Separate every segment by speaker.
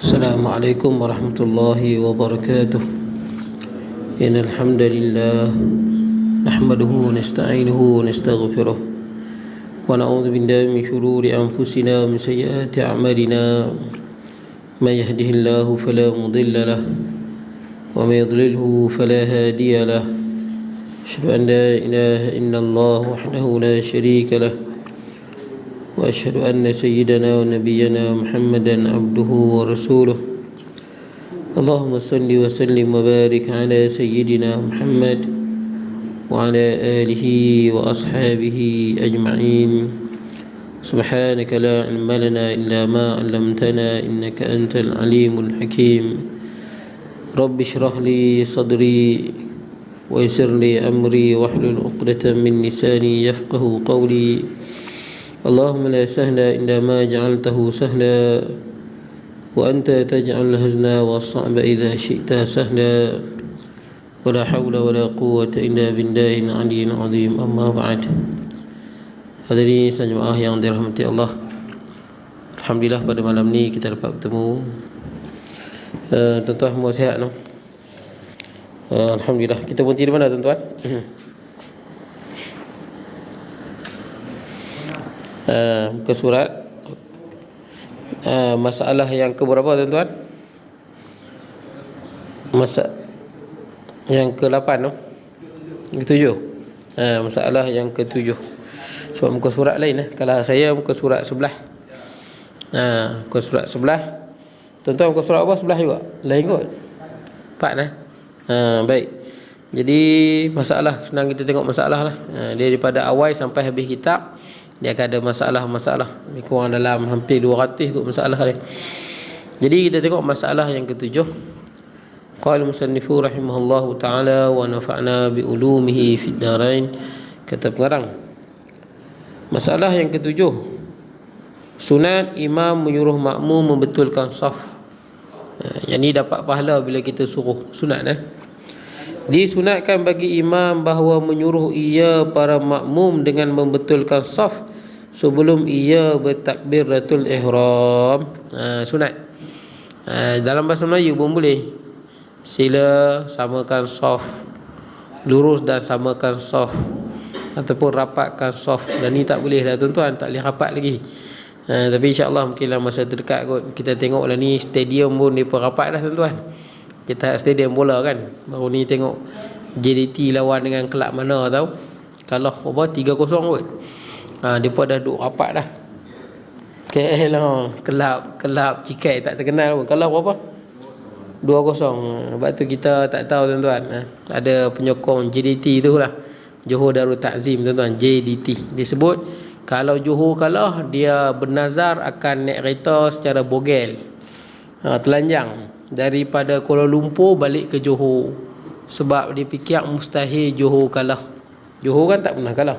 Speaker 1: السلام عليكم ورحمة الله وبركاته. إن الحمد لله نحمده ونستعينه ونستغفره ونعوذ بالله من شرور أنفسنا ومن سيئات أعمالنا. من يهده الله فلا مضل له ومن يضلله فلا هادي له. أشهد أن لا إله إلا الله وحده لا شريك له وأشهد أن سيدنا ونبينا محمدا عبده ورسوله. اللهم صل وسلم وبارك على سيدنا محمد وعلى آله وأصحابه أجمعين. سبحانك لا علم لنا إلا ما علمتنا إنك أنت العليم الحكيم. رب اشرح لي صدري ويسر لي أمري واحلل عقدة من لساني يفقه قولي. اللهم لا سهل إلا ما جعلته سهلا وأنت تجعل الحزن والصعب إذا شئت سهلا. ولا حول ولا قوة إلا بالله العلي العظيم. أما بعد. Hadirin jemaah yang dirahmati Allah, alhamdulillah pada malam ni kita dapat bertemu. Tuan-tuan semua sihat no? Alhamdulillah. Kita berhenti di mana tuan-tuan? Muka surat masalah yang keberapa tuan-tuan? Yang ke-8 no? Ke-7. Masalah yang ke-7. Sebab muka surat lain Kalau saya muka surat sebelah. Muka surat sebelah. Tuan-tuan muka surat apa? Sebelah juga? Lain kot? 4 baik. Jadi masalah, senang kita tengok masalah lah. Dia daripada awal sampai habis kitab, dia akan ada masalah-masalah. Kurang dalam hampir 200 kot masalah dia. Jadi kita tengok masalah yang ke-7. Qala musannifu rahimahullahu ta'ala wa nafa'na bi ulumihi fid darain. Kata pengarang, masalah yang ke-7, sunat imam menyuruh makmum membetulkan saf. Yang ni dapat pahala bila kita suruh. Sunat Disunatkan bagi imam bahawa menyuruh ia para makmum dengan membetulkan saf sebelum ia bertakbiratul ihram. Sunat. Dalam bahasa Melayu pun boleh. Sila samakan saf, lurus dan samakan saf, ataupun rapatkan saf. Dan ni tak boleh dah tuan-tuan, tak boleh rapat lagi. Tapi insya-Allah mungkin dalam masa terdekat kot kita tengoklah ni stadium pun depa rapat dah tuan-tuan. Kita stadium bola kan. Baru ni tengok JDT lawan dengan kelab mana tahu. Kalah 3-0 kot. Depa dah duk rapat dah. KL lah, kelab Cikai tak terkenal pun. Kalah berapa? 2-0. Sebab tu kita tak tahu tuan-tuan. Ada penyokong JDT tu lah. Johor Darul Takzim tuan-tuan, JDT. Dia sebut kalau Johor kalah, dia bernazar akan naik kereta secara bogel, telanjang daripada Kuala Lumpur balik ke Johor. Sebab dia fikir mustahil Johor kalah. Johor kan tak pernah kalah.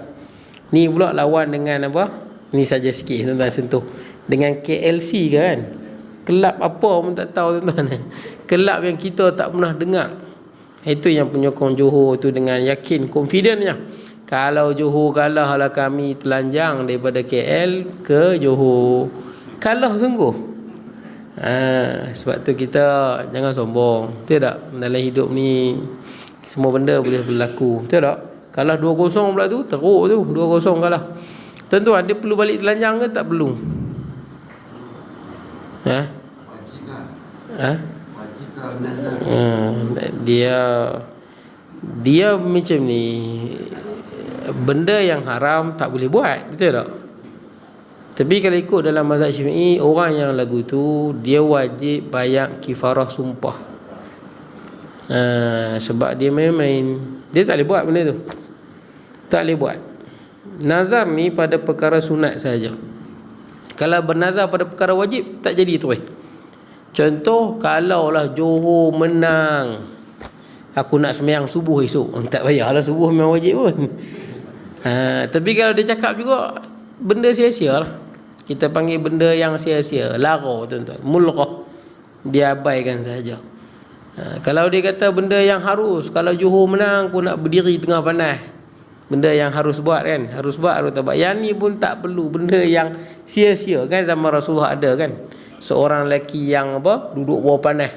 Speaker 1: Ni pula lawan dengan apa? Ni saja sikit tuan-tuan sentuh. Dengan KLC kan. Kelab apa pun tak tahu tuan-tuan. Kelab yang kita tak pernah dengar. Itu yang penyokong Johor tu dengan yakin, confidentnya, kalau Johor kalah lah kami telanjang daripada KL ke Johor. Kalah sungguh. Sebab tu kita jangan sombong. Betul tak? Dalam hidup ni semua benda boleh berlaku. Betul tak? Kalah 2-0 pula tu, teruk tu, 2-0 kalah. Tuan-tuan, dia perlu balik telanjang ke tak perlu? Dia macam ni, benda yang haram tak boleh buat. Betul tak? Tapi kalau ikut dalam mazhab Syafi'i, orang yang lagu tu dia wajib bayar kifarah sumpah. Sebab dia main-main, dia tak boleh buat benda tu. Tak boleh buat. Nazar ni pada perkara sunat saja. Kalau bernazar pada perkara wajib, tak jadi tu. Contoh, kalaulah Johor menang, aku nak sembahyang subuh esok, tak payahlah subuh memang wajib pun. Tapi kalau dia cakap juga, benda sia-sia lah. Kita panggil benda yang sia-sia, lara tuan-tuan, mulghah, dia abaikan saja. Kalau dia kata benda yang harus, kalau Johor menang pun nak berdiri tengah panas, benda yang harus buat kan, harus buat, harus tak buat. Yang ni pun tak perlu, benda yang sia-sia kan. Zaman Rasulullah ada kan, seorang lelaki yang apa, duduk bawah panas.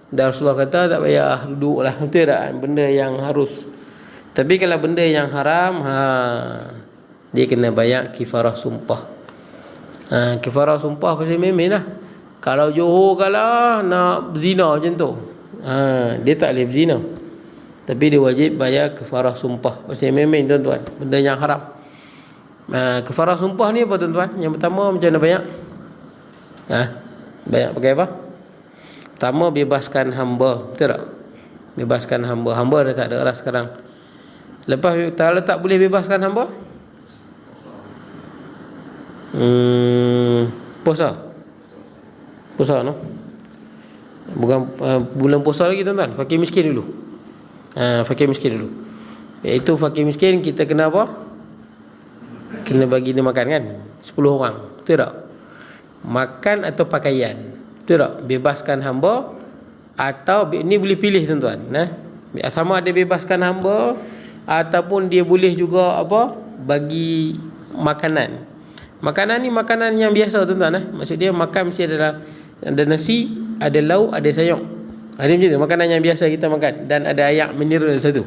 Speaker 1: Dan Rasulullah kata tak payah duduklah, betul tak? Benda yang harus. Tapi kalau benda yang haram, dia kena bayar kifarah sumpah. Kifarah sumpah pasal memen lah. Kalau Johor kalau nak zina macam tu, dia tak boleh berzina, tapi dia wajib bayar kifarah sumpah pasal memen tuan-tuan, benda yang haram. Kifarah sumpah ni apa tuan-tuan? Yang pertama macam mana bayar? Bayar pakai apa? Pertama, bebaskan hamba, betul tak? Bebaskan hamba. Hamba dah tak ada lah sekarang. Lepas kalau tak boleh bebaskan hamba, puasa no? Bukan bulan puasa lagi tuan-tuan, fakir miskin dulu. Fakir miskin dulu. Iaitu fakir miskin kita kena apa? Kena bagi dia makan kan? 10 orang, betul tak? Makan atau pakaian, betul tak? Bebaskan hamba, atau ni boleh pilih tuan-tuan. Sama ada bebaskan hamba ataupun dia boleh juga apa? Bagi makanan. Makanan ni makanan yang biasa tuan-tuan. Maksud dia makan mesti ada nasi, ada lauk, ada sayur. Ada macam tu, makanan yang biasa kita makan. Dan ada air mineral satu.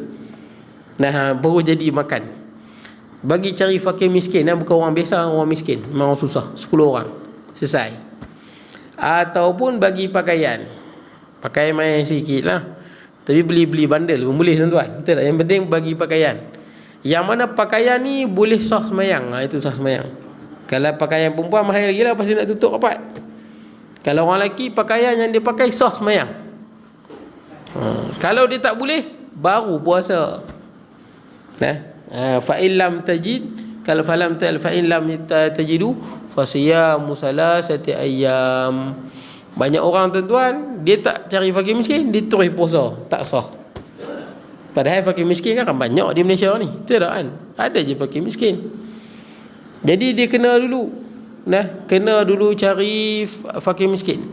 Speaker 1: Baru jadi makan. Bagi cari fakir miskin, bukan orang biasa, orang miskin, memang orang susah. 10 orang selesai. Ataupun bagi pakaian. Pakaian main sikit lah, tapi beli bundle pun boleh tuan-tuan, betul tak? Yang penting bagi pakaian. Yang mana pakaian ni boleh sah semayang, itu sah semayang. Kalau pakaian perempuan mahal lagi lah, pasti nak tutup rapat. Kalau orang lelaki, pakaian yang dia pakai sah semayang. Kalau dia tak boleh, baru puasa. Fa'in lam tajid, kalau fa'in lam tajidu fasiyamu salasati ayyam. Banyak orang tuan-tuan, dia tak cari fakir miskin, dia terus puasa, tak sah. Padahal fakir miskin kan banyak di Malaysia ni, betul tak kan? Ada je fakir miskin. Jadi dia kena dulu cari fakir miskin,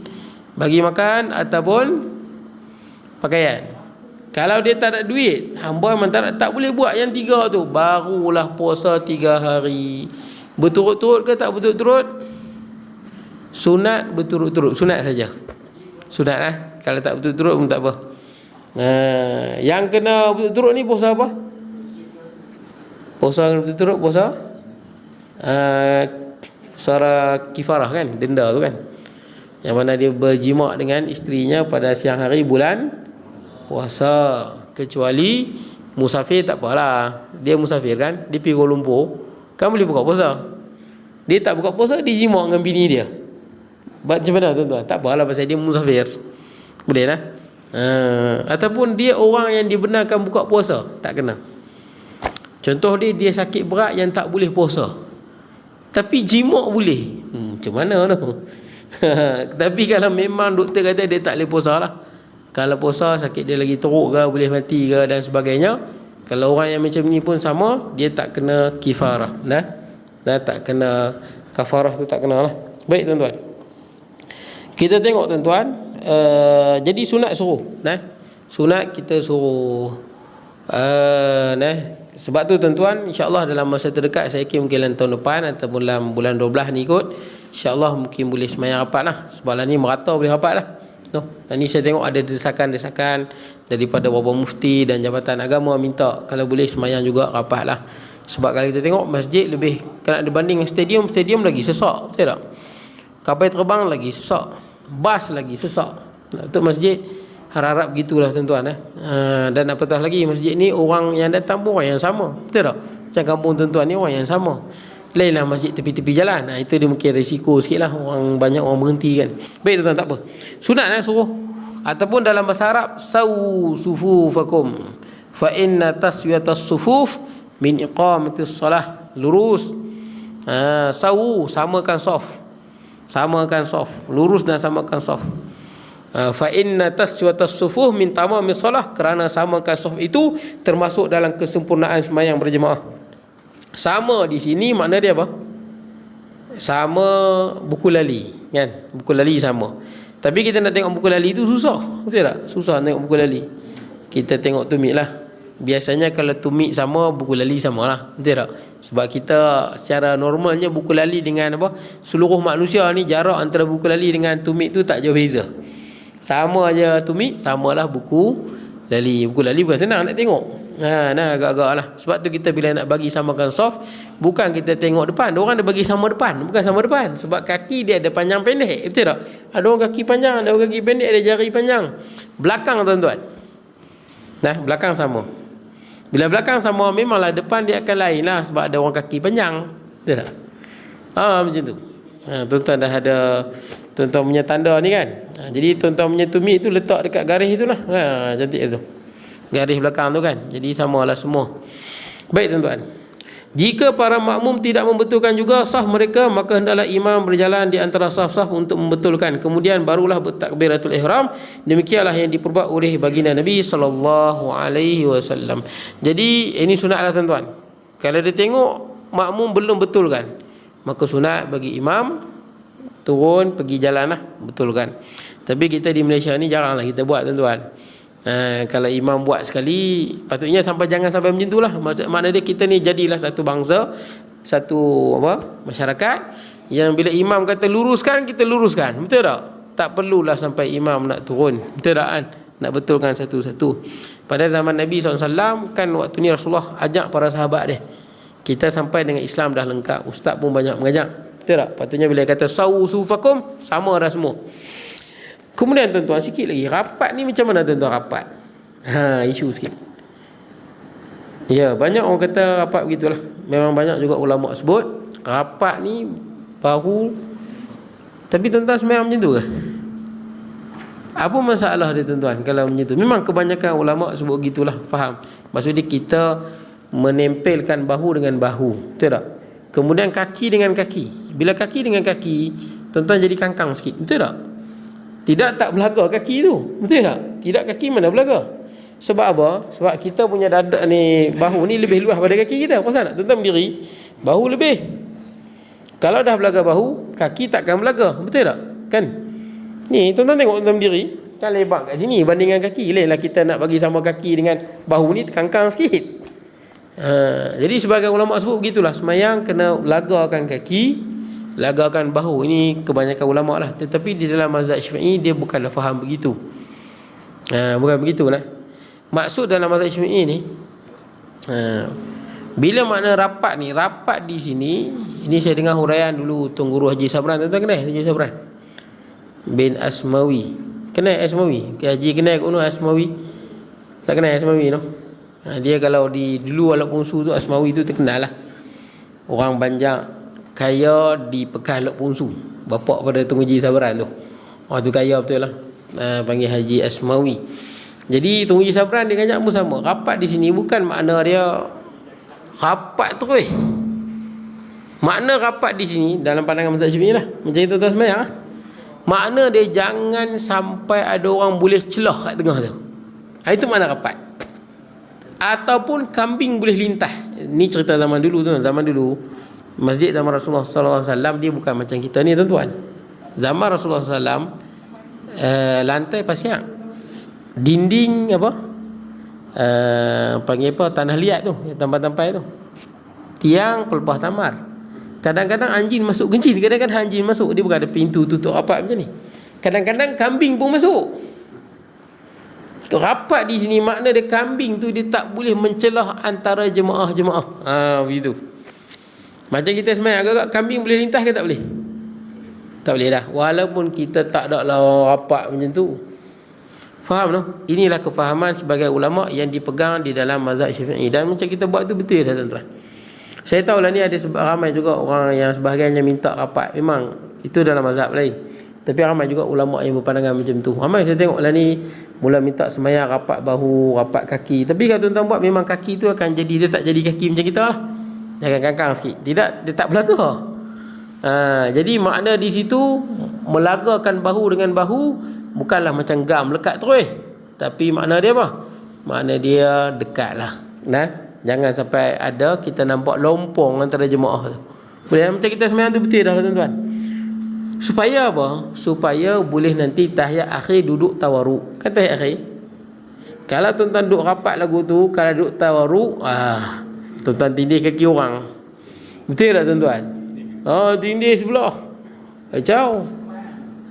Speaker 1: bagi makan ataupun pakaian. Kalau dia tak ada duit, hamba memang tak boleh buat yang 3 tu, barulah puasa 3 hari. Berturut-turut ke tak berturut-turut? Sunat berturut-turut, sunat saja. Sunat lah. Kalau tak berturut-turut pun tak apa. Yang kena berturut-turut ni puasa apa? Puasa berturut-turut, puasa suara kifarah kan, denda tu kan, yang mana dia berjima dengan isterinya pada siang hari bulan puasa. Kecuali musafir tak apalah, dia musafir kan, dia pergi Kuala Lumpur kan boleh buka puasa. Dia tak buka puasa, dia jima dengan bini dia. Macam mana tuan-tuan? Tak apalah, pasal dia musafir, boleh lah. Ataupun dia orang yang dibenarkan buka puasa, tak kena. Contoh dia sakit berat yang tak boleh puasa, tapi jimak boleh. Macam mana tu? Tapi kalau memang doktor kata dia tak boleh puasa lah. Kalau puasa sakit dia lagi teruk ke, boleh mati ke dan sebagainya. Kalau orang yang macam ni pun sama, dia tak kena kifarah. Tak kena kafarah tu, tak kena lah. Baik tuan-tuan, kita tengok tuan-tuan. Jadi sunat suruh. Sunat kita suruh. Sebab tu tuan-tuan, insya-Allah dalam masa terdekat, saya yakin mungkin dalam tahun depan ataupun dalam bulan 12 ni kot, insya-Allah mungkin boleh semayang rapat lah. Sebab lah ni merata boleh rapat lah. Dan ni saya tengok ada desakan-desakan daripada beberapa mufti dan jabatan agama minta kalau boleh semayang juga rapat lah. Sebab kalau kita tengok masjid lebih, kalau dibanding stadium lagi sesak, betul tak? Kapal terbang lagi sesak, bas lagi sesak. Untuk masjid harap-harap gitulah tuan-tuan. Dan apatah lagi masjid ni orang yang datang pun orang yang sama, betul tak? Macam kampung tuan-tuan ni orang yang sama. Lainlah masjid tepi-tepi jalan. Itu dia mungkin risiko sikit lah, orang banyak orang berhenti kan. Baik tuan-tuan, tak apa. Sunat suruh. Ataupun dalam bahasa Arab, sawu sufufakum fa inna taswiyatas sufuf min iqamatis salah. Lurus. Sawu, samakan saf. Samakan saf. Lurus dan samakan saf. Fa inna taswiyatas sufuf min tamamis salah, kerana samakan saf itu termasuk dalam kesempurnaan sembahyang berjemaah. Sama di sini makna dia apa? Sama buku lali kan? Buku lali sama. Tapi kita nak tengok buku lali tu susah, betul tak? Susah tengok buku lali. Kita tengok tumit lah. biasanya kalau tumit sama, buku lali sama lah, betul tak? Sebab kita secara normalnya buku lali dengan apa, seluruh manusia ni jarak antara buku lali dengan tumit tu tak jauh beza. Sama aja tumit, samalah buku lali. Buku lali bukan senang nak tengok. Nah agak-agak lah. Sebab tu kita bila nak bagi samakan soft, bukan kita tengok depan. Orang dia bagi sama depan, bukan sama depan. Sebab kaki dia ada panjang pendek, betul tak? Ada orang kaki panjang, ada orang kaki pendek, ada jari panjang. Belakang tuan-tuan, nah belakang sama. Bila belakang sama, memanglah depan dia akan lain lah, sebab ada orang kaki panjang, betul tak? Macam tu. Tuan-tuan dah ada tuan-tuan punya tanda ni kan. Jadi tuan-tuan punya tumit tu letak dekat garis itulah. Cantik tu, garis belakang tu kan. Jadi samalah semua. Baik tuan-tuan, jika para makmum tidak membetulkan juga saf mereka, maka hendaklah imam berjalan di antara saf-saf untuk membetulkan. Kemudian barulah bertakbiratul ihram. Demikianlah yang diperbuat oleh baginda Nabi sallallahu alaihi wasallam. Jadi ini sunatlah tuan-tuan. Kalau dia tengok makmum belum betulkan, maka sunat bagi imam turun pergi jalan lah, betulkan. Tapi kita di Malaysia ni jaranglah kita buat tuan-tuan. Kalau imam buat sekali, patutnya jangan sampai macam itulah. Makna dia kita ni jadilah satu bangsa, satu masyarakat yang bila imam kata luruskan, kita luruskan, betul tak? Tak perlulah sampai imam nak turun, betul tak kan? Nak betulkan satu-satu. Pada zaman Nabi SAW kan, waktu ni Rasulullah ajak para sahabat dia, kita sampai dengan Islam dah lengkap, ustaz pun banyak mengajak, betul tak? Patutnya bila kata sawu sufakum, sama dah semua. Kemudian tuan-tuan, sikit lagi, rapat ni macam mana tuan-tuan rapat? Isu sikit. Ya, banyak orang kata rapat begitulah. Memang banyak juga ulama sebut rapat ni bahu. Tapi tuan-tuan semayang macam tu ke? Apa masalah dia tuan-tuan kalau macam tu? Memang kebanyakan ulama sebut gitulah, faham. Maksudnya kita menempelkan bahu dengan bahu, betul tak? Kemudian kaki dengan kaki. Bila kaki dengan kaki, tuan-tuan jadi kangkang sikit, betul tak? Tidak tak belaga kaki tu, betul tak? Tidak kaki mana belaga. Sebab apa? Sebab kita punya dada ni, bahu ni lebih luas pada kaki kita. Pasal tak? Tuan-tuan berdiri, bahu lebih. Kalau dah belaga bahu, kaki takkan belaga, betul tak? Kan? Ni tuan-tuan tengok tuan-tuan berdiri, kan lebar kat sini bandingkan kaki. Lainlah kita nak bagi sama kaki dengan bahu ni, kangkang sikit. Jadi sebagai ulama sebut begitulah, semayang kena lagakan kaki, lagakan bahu. Ini kebanyakan ulama lah. Tetapi di dalam mazhab Syafi'i dia bukanlah faham begitu. Bukan begitulah. Maksud dalam mazhab Syafi'i ni, bila makna rapat ni, rapat di sini, ini saya dengar huraian dulu Tuan Guru Haji Sabran. Tuan-tuan kenal Haji Sabran bin Asmawi? Kenal Asmawi? Haji kenal kuno Asmawi? Tak kenal Asmawi no? Dia kalau di dulu walaupun tu Asmawi tu terkenal lah. Orang Banjar kaya di Pekan Lok Pungsu, bapak pada Tunggu Haji Sabran tu. Orang tu kaya betul lah. Panggil Haji Asmawi. Jadi Tunggu Haji Sabran dia ngajak pun sama. Rapat di sini bukan makna dia rapat terus. Makna rapat di sini dalam pandangan mazhab Syafi'i lah, macam itu tuan sembahyang. Makna dia jangan sampai ada orang boleh celah kat tengah tu. Itu makna rapat. Ataupun kambing boleh lintah. Ni cerita zaman dulu tu. Zaman dulu masjid zaman Rasulullah SAW dia bukan macam kita ni tuan-tuan. Zaman Rasulullah SAW lantai pasir, dinding panggil apa, tanah liat tu, tampai-tampai tu, tiang pelepah tamar. Kadang-kadang anjing masuk kencing, kadang-kadang anjing masuk, dia bukan ada pintu tutup rapat macam ni. Kadang-kadang kambing pun masuk. Rapat di sini makna dia kambing tu dia tak boleh mencelah antara jemaah-jemaah. Begitu. Macam kita semayang agak-agak kambing boleh lintas ke tak boleh? Tak boleh dah. Walaupun kita tak ada lah rapat macam tu. Faham tak? Inilah kefahaman sebagai ulama yang dipegang di dalam mazhab Syafi'i. Dan macam kita buat tu betul dah tuan-tuan. Saya tahu lah ni ada ramai juga orang yang sebahagiannya minta rapat. Memang itu dalam mazhab lain. Tapi ramai juga ulama yang berpandangan macam tu. Ramai saya tengok lah ni mula minta semayang rapat bahu, rapat kaki. Tapi kalau tuan-tuan buat, memang kaki tu akan jadi, dia tak jadi kaki macam kita lah. Dia akan kangkang sikit. Tidak, dia tak belaga. Jadi makna di situ melagakan bahu dengan bahu bukanlah macam gam lekat terus. Tapi makna dia apa? Makna dia dekat lah. Jangan sampai ada kita nampak lompong antara jemaah tu. Boleh macam kita semayang tu betul dah tuan-tuan. Supaya apa? Supaya boleh nanti tahiyat akhir duduk tawaruk. Kan tahiyat akhir? Kalau tuan-tuan duduk rapat lagu tu, kalau duduk tawaruk, tuan-tuan tindih kaki orang. Betul tak tuan-tuan? Tindih sebelah. Kacau.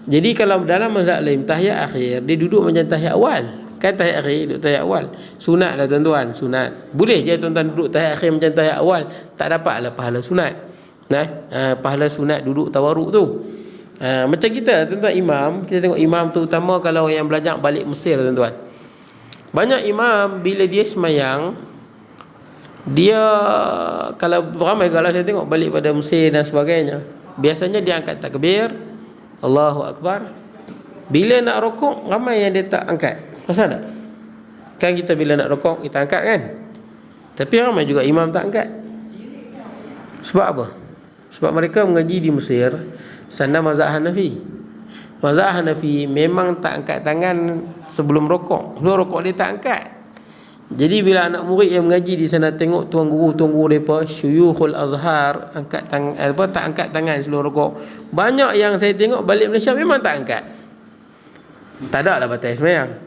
Speaker 1: Jadi kalau dalam mazhab lain tahiyat akhir, dia duduk macam tahiyat awal. Kan tahiyat akhir duduk tahiyat awal. Sunat lah tuan-tuan, sunat. Boleh je tuan-tuan duduk tahiyat akhir macam tahiyat awal, tak dapatlah pahala sunat. Pahala sunat duduk tawaruk tu. Macam kita tuan-tuan imam, kita tengok imam tu, terutama kalau yang belajar balik Mesir tuan-tuan. Banyak imam bila dia semayang, dia kalau ramai kalau saya tengok balik pada Mesir dan sebagainya, biasanya dia angkat takbir, Allahu Akbar. Bila nak rokok, ramai yang dia tak angkat. Pasal tak? Kan kita bila nak rokok, kita angkat kan? Tapi ramai juga imam tak angkat. Sebab apa? Sebab mereka mengaji di Mesir sana mazhab Hanafi. Mazhab Hanafi memang tak angkat tangan sebelum rokok. Sebelum rokok dia tak angkat. Jadi bila anak murid yang mengaji di sana tengok tuan guru mereka Syuyukhul Azhar angkat tangan, tak angkat tangan sebelum rokok. Banyak yang saya tengok balik Malaysia memang tak angkat. Tak ada lah batas semayang.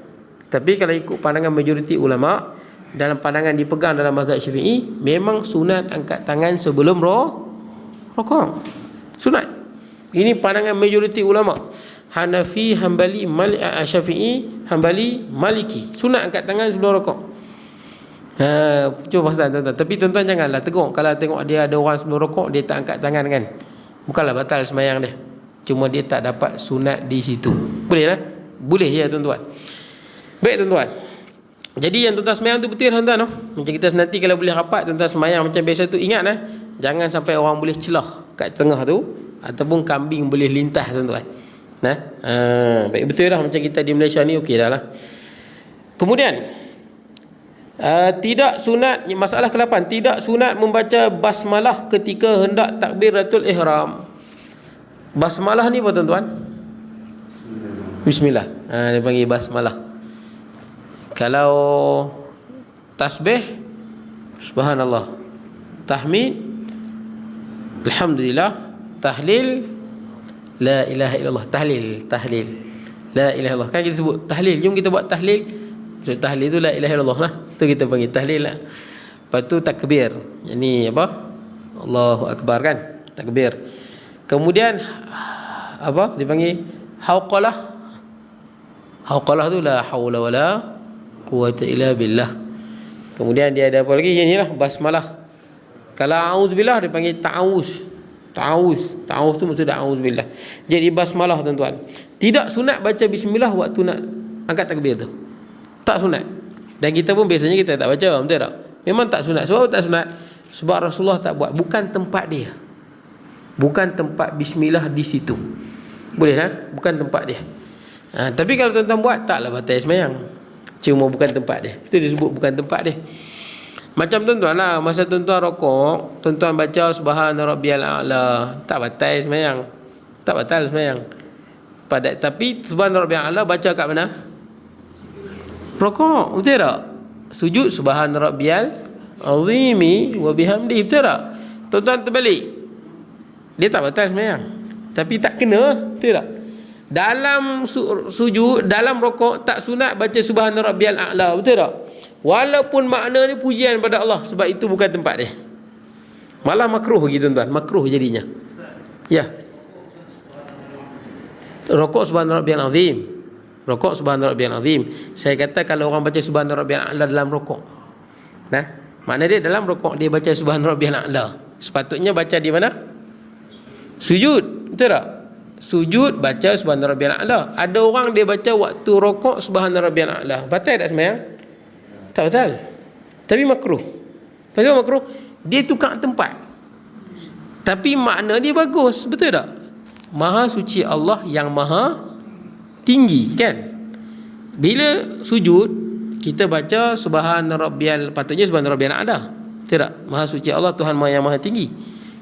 Speaker 1: Tapi kalau ikut pandangan majoriti ulama, dalam pandangan dipegang dalam mazhab Syafi'i, memang sunat angkat tangan sebelum rokok. Sunat. Ini pandangan majoriti ulama. Hanafi, Hambali, Syafi'i, Hambali, Maliki. Sunat angkat tangan sebelum rokok. Cuba pasal tuan-tuan. Tapi tuan-tuan janganlah tegur. Kalau tengok dia ada orang sebelum rokok, dia tak angkat tangan kan, bukanlah batal semayang dia, cuma dia tak dapat sunat di situ. Boleh lah? Boleh ya tuan-tuan. Baik tuan-tuan, jadi yang tuan-tuan semayang tu betul tuan-tuan. Macam kita nanti kalau boleh rapat tuan-tuan semayang macam biasa tu, ingat jangan sampai orang boleh celah kat tengah tu, ataupun kambing boleh lintas tuan-tuan. Baik, betul dah macam kita di Malaysia ni, okey dah lah. Kemudian tidak sunat, masalah ke-8, tidak sunat membaca basmalah ketika hendak takbiratul ihram. Basmalah ni apa tuan-tuan? Bismillah. Dia panggil basmalah. Kalau tasbih, subhanallah. Tahmid, alhamdulillah. Tahlil, la ilaha illallah. Tahlil la ilaha illallah. Kan kita sebut tahlil, jom kita buat tahlil. So, tahlil tu la ilaha illallah lah. Tu kita panggil tahlil lah. Lepas tu takbir. Ini apa? Allahu Akbar kan? Takbir. Kemudian apa? Dipanggil hauqalah. Hauqalah tu la haula wala quwwata illa billah. Kemudian dia ada apa lagi? Inilah basmalah. Kalau auzubillah dipanggil ta'awuz. Ta'awuz tu maksud auzubillah. Jadi basmalah tuan-tuan. Tidak sunat baca bismillah waktu nak angkat takbir tu. Tak sunat. Dan kita pun biasanya kita tak baca, betul tak? Memang tak sunat. Sebab tak sunat? Sebab Rasulullah tak buat. Bukan tempat dia. Bukan tempat bismillah di situ. Boleh kan? Bukan tempat dia. Tapi kalau tuan-tuan buat, taklah batal semayang. Cuma bukan tempat dia. Itu disebut bukan tempat dia. Macam tuan-tuan lah, masa tuan-tuan rokok, tuan-tuan baca subhana rabbiyal a'la, tak batal semayang. Tak batal semayang. Tapi subhana rabbiyal a'la baca kat mana? Rokok, betul tak? Sujud subhana rabbiyal azimi wa bihamdi, betul tak? Tuan-tuan terbalik, dia tak batal semayang, tapi tak kena, betul tak? Dalam sujud, dalam rokok tak sunat baca subhana rabbiyal a'la, betul tak? Walaupun makna ni pujian pada Allah, sebab itu bukan tempat dia. Malah makruh bagi tuan-tuan, makruh jadinya. Ya. Rokok subhana rabbiyal azim. Rokok subhana rabbiyal azim. Saya kata kalau orang baca subhana rabbiyal a'la dalam rokok. Makna dia dalam rokok dia baca subhana rabbiyal a'la. Sepatutnya baca di mana? Sujud, betul tak? Sujud baca subhana rabbiyal a'la. Ada orang dia baca waktu rokok subhana rabbiyal a'la. Batal tak semayang? Tak batal. Tapi makruh. Pasal makruh, dia tukar tempat. Tapi makna dia bagus, betul tak? Maha suci Allah yang maha tinggi kan? Bila sujud kita baca subhana rabbiyal, patutnya subhana rabbiyal a'la. Betul tak? Maha suci Allah, Tuhan yang maha tinggi.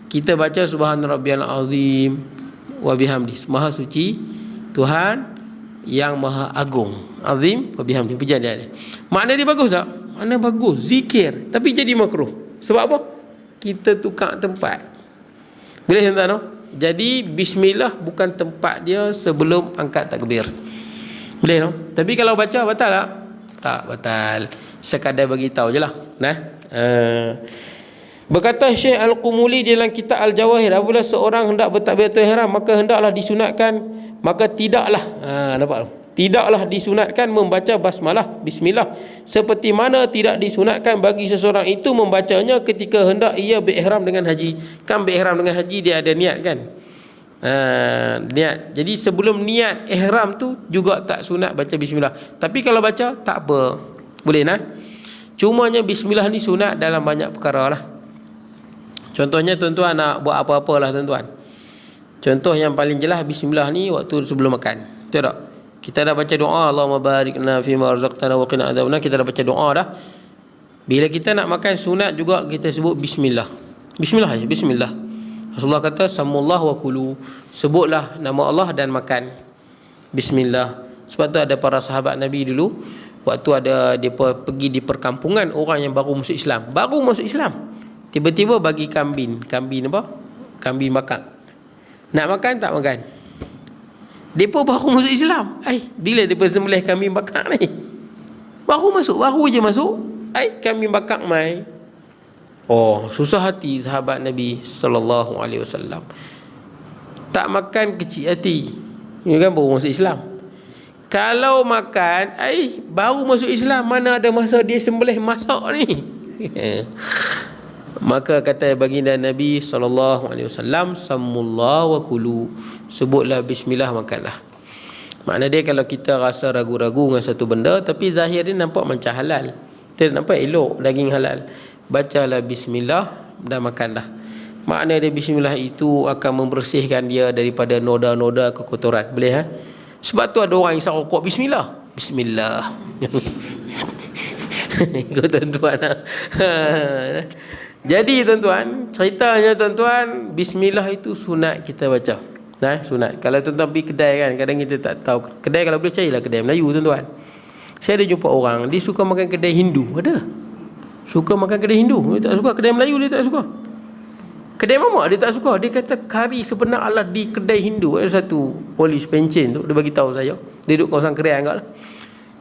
Speaker 1: Kita baca subhana rabbiyal azim wa bihamdi, maha suci Tuhan yang maha agung, azim wa bihamdi, pujian dia. Makna dia bagus tak? Makna bagus, zikir, tapi jadi makruh. Sebab apa? Kita tukar tempat. Boleh tuan-tuan? Jadi bismillah bukan tempat dia sebelum angkat takbir. Boleh no? Tapi kalau baca batal tak? Tak batal. Sekadar bagi tahu je lah. Berkata Syekh Al-Qumuli dalam kitab Al-Jawahir, apabila seorang hendak bertakbiratul ihram maka hendaklah disunatkan, maka tidaklah nampak, tidaklah disunatkan membaca basmalah, bismillah, seperti mana tidak disunatkan bagi seseorang itu membacanya ketika hendak ia berihram dengan haji. Kan berihram dengan haji dia ada niat kan, niat. Jadi sebelum niat ihram tu juga tak sunat baca bismillah. Tapi kalau baca tak apa, boleh nah. Cumanya bismillah ni sunat dalam banyak perkara lah. Contohnya tuan-tuan nak buat apa-apalah tuan-tuan. Contoh yang paling jelas bismillah ni waktu sebelum makan. Betul tak? Kita dah baca doa Allahumma barik lana fima razaqtana wa qina adzabannar, kita dah baca doa dah. Bila kita nak makan sunat juga kita sebut bismillah. Bismillah aja, bismillah. Rasulullah kata samullah wa kulu, sebutlah nama Allah dan makan. Bismillah. Sebab tu ada para sahabat Nabi dulu, waktu ada dia pergi di perkampungan orang yang baru masuk Islam. Baru masuk Islam. Tiba-tiba bagi kambing apa? Kambing bakar. Nak makan tak makan. Depa baru masuk Islam. Bila depa sembelih kambing bakar ni? Baru je masuk. Kambing bakar mai. Oh, susah hati sahabat Nabi sallallahu alaihi wasallam. Tak makan kecil hati. Ini kan baru masuk Islam. Kalau makan, baru masuk Islam, mana ada masa dia sembelih masak ni. Maka kata baginda Nabi sallallahu alaihi wasallam, samullah wa kulu, sebutlah bismillah, makanlah. Makna dia kalau kita rasa ragu-ragu dengan satu benda tapi zahir dia nampak macam halal, dia nampak elok, daging halal, bacalah bismillah dan makanlah. Makna dia bismillah itu akan membersihkan dia daripada noda-noda kekotoran. Boleh Sebab tu ada orang isap rokok bismillah. Bismillah. Kau tuan-tuan. Jadi tuan-tuan, ceritanya tuan-tuan, bismillah itu sunat kita baca. Sunat. Kalau tuan-tuan pergi kedai kan, kadang kita tak tahu. Kedai kalau boleh carilah kedai Melayu tuan-tuan. Saya ada jumpa orang, dia suka makan kedai Hindu. Ada. Suka makan kedai Hindu. Dia tak suka kedai Melayu, dia tak suka. Kedai mamak dia tak suka. Dia kata kari sebenar Allah di kedai Hindu. Ada satu polis pencen tu, dia bagi tahu saya. Dia duduk kawasan Kerian kat lah.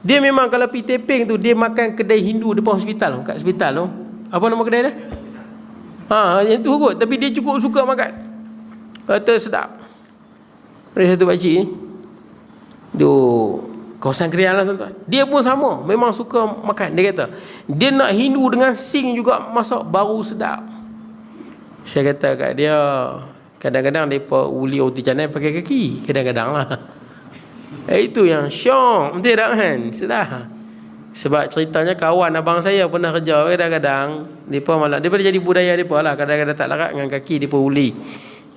Speaker 1: Dia memang kalau pergi taping tu, dia makan kedai Hindu depan hospital, kat hospital tu. Apa nama kedai dia? Yang tu kot. Tapi dia cukup suka makan. Kata sedap. Ada satu pakcik ni, dia kawasan Kerian lah tuan-tuan. Dia pun sama, memang suka makan. Dia kata dia nak Hindu dengan Sing juga masak baru sedap. Saya kata kat dia, kadang-kadang mereka uli roti canai pakai kaki. Kadang-kadang lah. Itu yang syok. Betul tak kan? Sedap. Sebab ceritanya kawan abang saya pernah kerja, kadang-kadang mereka jadi budaya mereka lah, kadang-kadang tak larat dengan kaki mereka uli.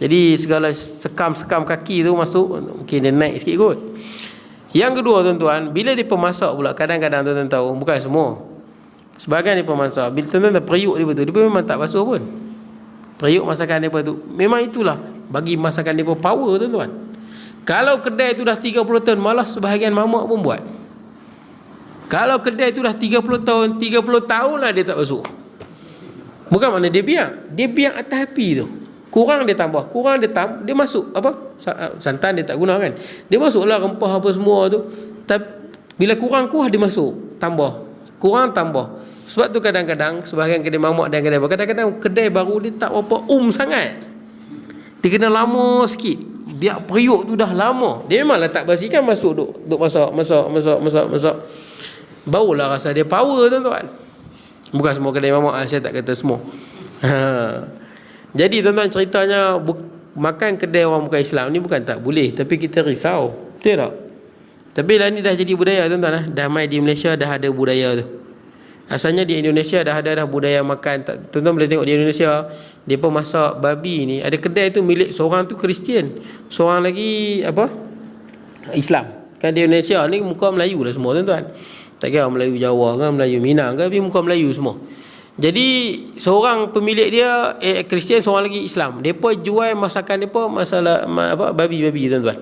Speaker 1: Jadi segala sekam-sekam kaki tu masuk, mungkin dia naik sikit kot. Yang kedua tuan-tuan, bila mereka masak pula, kadang-kadang tuan-tuan tahu, bukan semua, sebagian mereka masak, bila tuan-tuan periuk mereka memang tak basuh pun. Periuk masakan mereka tu, memang itulah bagi masakan mereka power tuan-tuan. Kalau kedai tu dah 30 tahun, malah sebahagian mamak pun buat. Kalau kedai tu dah 30 tahun lah dia tak basuh. Bukan makna dia biar atas api tu. Kurang dia tambah, dia masuk apa? Santan dia tak guna kan. Dia masuklah rempah apa semua tu. Tapi bila kurang kuah dia masuk, tambah. Kurang tambah. Sebab tu kadang-kadang sebahagian kedai mamak dan kedai kadang-kadang kedai baru dia tak apa sangat. Dia kena lama sikit. Biar periuk tu dah lama. Dia memanglah tak bersihkan, masuk duk masak. Barulah rasa dia power tuan-tuan. Bukan semua kedai mamak, saya tak kata semua. Jadi tuan-tuan, ceritanya makan kedai orang bukan Islam ni bukan tak boleh, tapi kita risau. Betul tak? Tapi lah ni dah jadi budaya tuan-tuan. Dah mai di Malaysia dah ada budaya tu. Asalnya di Indonesia dah ada budaya makan. Tuan-tuan boleh tengok di Indonesia, dia pun masak babi ni. Ada kedai tu milik seorang tu Kristian, seorang lagi Islam. Kan di Indonesia ni muka Melayu lah semua tuan-tuan. Tak kira Melayu Jawa kan, Melayu Minang kan, tapi muka Melayu semua. Jadi seorang pemilik dia Kristian, seorang lagi Islam. Depa jual masakan depa masalah babi tuan-tuan.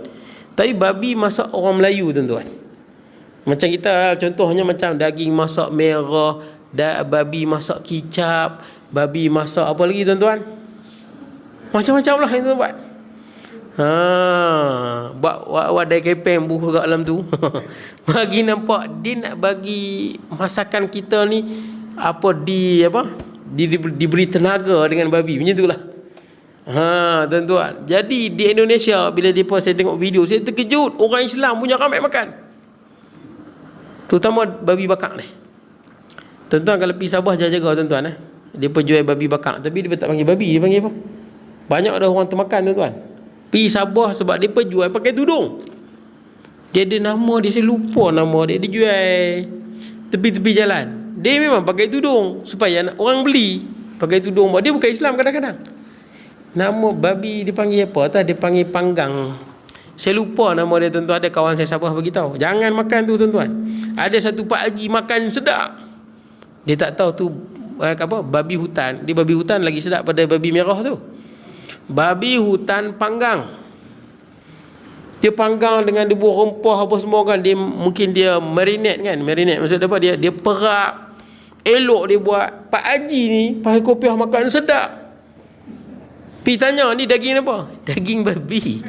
Speaker 1: Tapi babi masak orang Melayu tuan-tuan. Macam kita contohnya macam daging masak merah, babi masak kicap, babi masak apa lagi tuan-tuan? Macam-macam lah yang tuan buat. Wadai kepeng buku kat dalam tu. Bagi nampak dia nak bagi masakan kita ni diberi tenaga dengan babi. Macam itulah. Tuan-tuan. Jadi di Indonesia bila saya tengok video, saya terkejut orang Islam punya ramai makan. Terutama babi bakar ni. Tuan-tuan kalau pergi Sabah jaga tuan-tuan dia jual babi bakar, tapi dia tak panggil babi, dia panggil apa? Banyak ada orang termakan tuan-tuan. Pergi Sabah sebab dia jual pakai tudung. Dia ada nama dia, saya lupa nama dia. Dia jual tepi-tepi jalan. Dia memang pakai tudung supaya orang beli. Pakai tudung. Dia bukan Islam kadang-kadang. Nama babi dia panggil apa? Dia panggil panggang. Saya lupa nama dia tuan-tuan. Ada kawan saya Sabah beritahu, jangan makan tu tuan-tuan. Ada satu pak haji makan sedap. Dia tak tahu tu babi hutan. Dia babi hutan lagi sedap pada babi merah tu. Babi hutan panggang. Dia panggang dengan debu rempah apa semua kan. Mungkin dia marinate kan. Marinate maksud apa? Dia perap. Elok dia buat. Pak haji ni pakai kopiah makan sedap. Pergi tanya ni daging apa? Daging babi.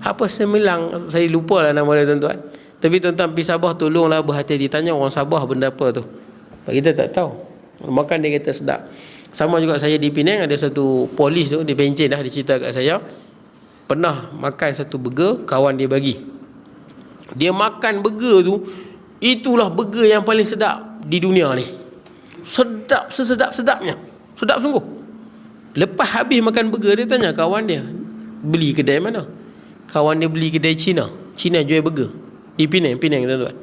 Speaker 1: Apa semilang, saya lupa lah nama dia tuan-tuan. Tapi tuan-tuan pergi Sabah, tolonglah berhati-hati tanya orang Sabah benda apa tu. Kita tak tahu. Makan dia kata sedap. Sama juga saya di Penang, ada satu polis tu, dia pencen dah, dia cerita kat saya. Pernah makan satu burger, kawan dia bagi. Dia makan burger tu, itulah burger yang paling sedap di dunia ni. Sedap, sesedap-sedapnya. Sedap sungguh. Lepas habis makan burger, dia tanya kawan dia, beli kedai mana? Kawan dia beli kedai Cina. Cina jual burger. Di Penang tuan-tuan.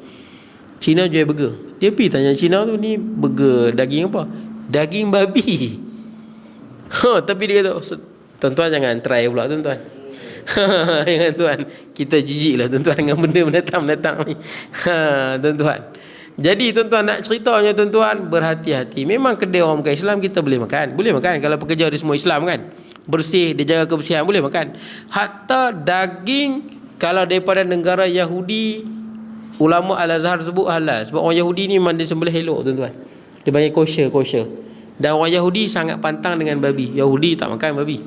Speaker 1: Cina jual burger. Dia pergi tanya Cina tu, ni burger daging apa? Daging babi. Tapi dia kata, tuan-tuan jangan try pula tuan-tuan. Jangan tuan. Kita jijik lah tuan-tuan dengan benda mendatang-mendatang ni. Tuan-tuan. Jadi tuan-tuan nak ceritanya tuan-tuan, berhati-hati. Memang kedai orang bukan Islam kita boleh makan. Boleh makan kalau pekerja dia semua Islam kan. Bersih, dia jaga kebersihan, boleh makan. Hatta daging kalau daripada negara Yahudi, ulama Al-Azhar sebut halal. Sebab orang Yahudi ni memang dia sembelih elok tuan-tuan. Dia panggil kosher. Dan orang Yahudi sangat pantang dengan babi. Yahudi tak makan babi.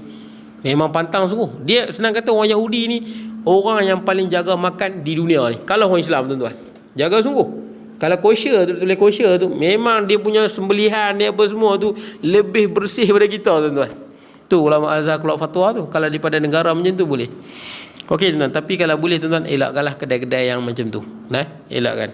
Speaker 1: Memang pantang sungguh. Dia senang kata orang Yahudi ni orang yang paling jaga makan di dunia ni. Kalau orang Islam tuan-tuan, jaga sungguh. Kalau kosher tu, tulis kosher tu, memang dia punya sembelihan dia apa semua tu lebih bersih daripada kita tuan-tuan. Tu ulama Al-Azhar keluar fatwa tu. Kalau daripada negara macam tu boleh. Okey tuan-tuan, tapi kalau boleh tuan-tuan, elakkanlah kedai-kedai yang macam tu. Elakkan.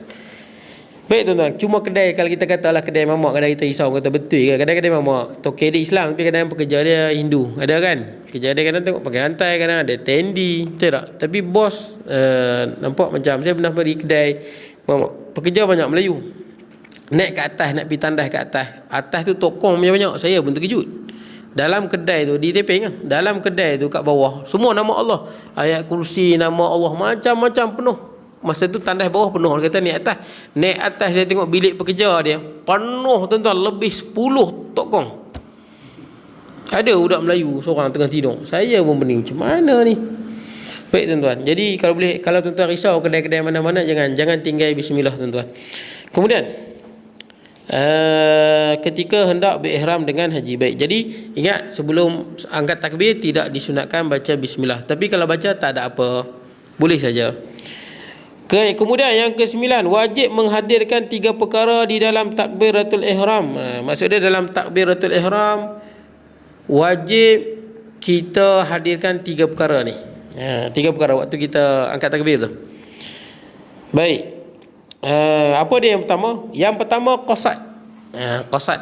Speaker 1: Baik tuan-tuan, cuma kedai kalau kita katalah kedai mamak, kadang kita risau kata betul ke kadang-kadang mamak tokek dia Islam tapi kadang pekerja dia Hindu. Ada kan? Kerja dia kadang tengok pakai hantai, kadang ada tendi, betul tak? Tapi bos nampak macam saya pernah pergi kedai mamak, pekerja banyak Melayu. Naik ke atas nak pergi tandas ke atas. Atas tu tokong banyak-banyak. Saya pun terkejut. Dalam kedai tu di Tepeng kan, dalam kedai tu kat bawah semua nama Allah, ayat kursi, nama Allah macam-macam penuh. Masa tu tandas bawah penuh. Dia kata naik atas saya tengok bilik pekerja dia penuh tuan-tuan, lebih 10 tokong. Ada budak Melayu seorang tengah tidur. Saya pun pening, macam mana ni? Baik tuan-tuan, jadi kalau tuan-tuan risau kedai-kedai mana-mana, jangan tinggal bismillah tuan-tuan. Kemudian ketika hendak berihram dengan haji. Baik, jadi ingat sebelum angkat takbir tidak disunatkan baca bismillah. Tapi kalau baca tak ada apa, boleh saja. Kemudian yang ke-9, wajib menghadirkan 3 perkara di dalam takbiratul ihram. Maksudnya dalam takbiratul ihram wajib kita hadirkan 3 perkara ni. 3 perkara waktu kita angkat takbir tu. Baik. Apa dia yang pertama? Yang pertama qasad. Qasad.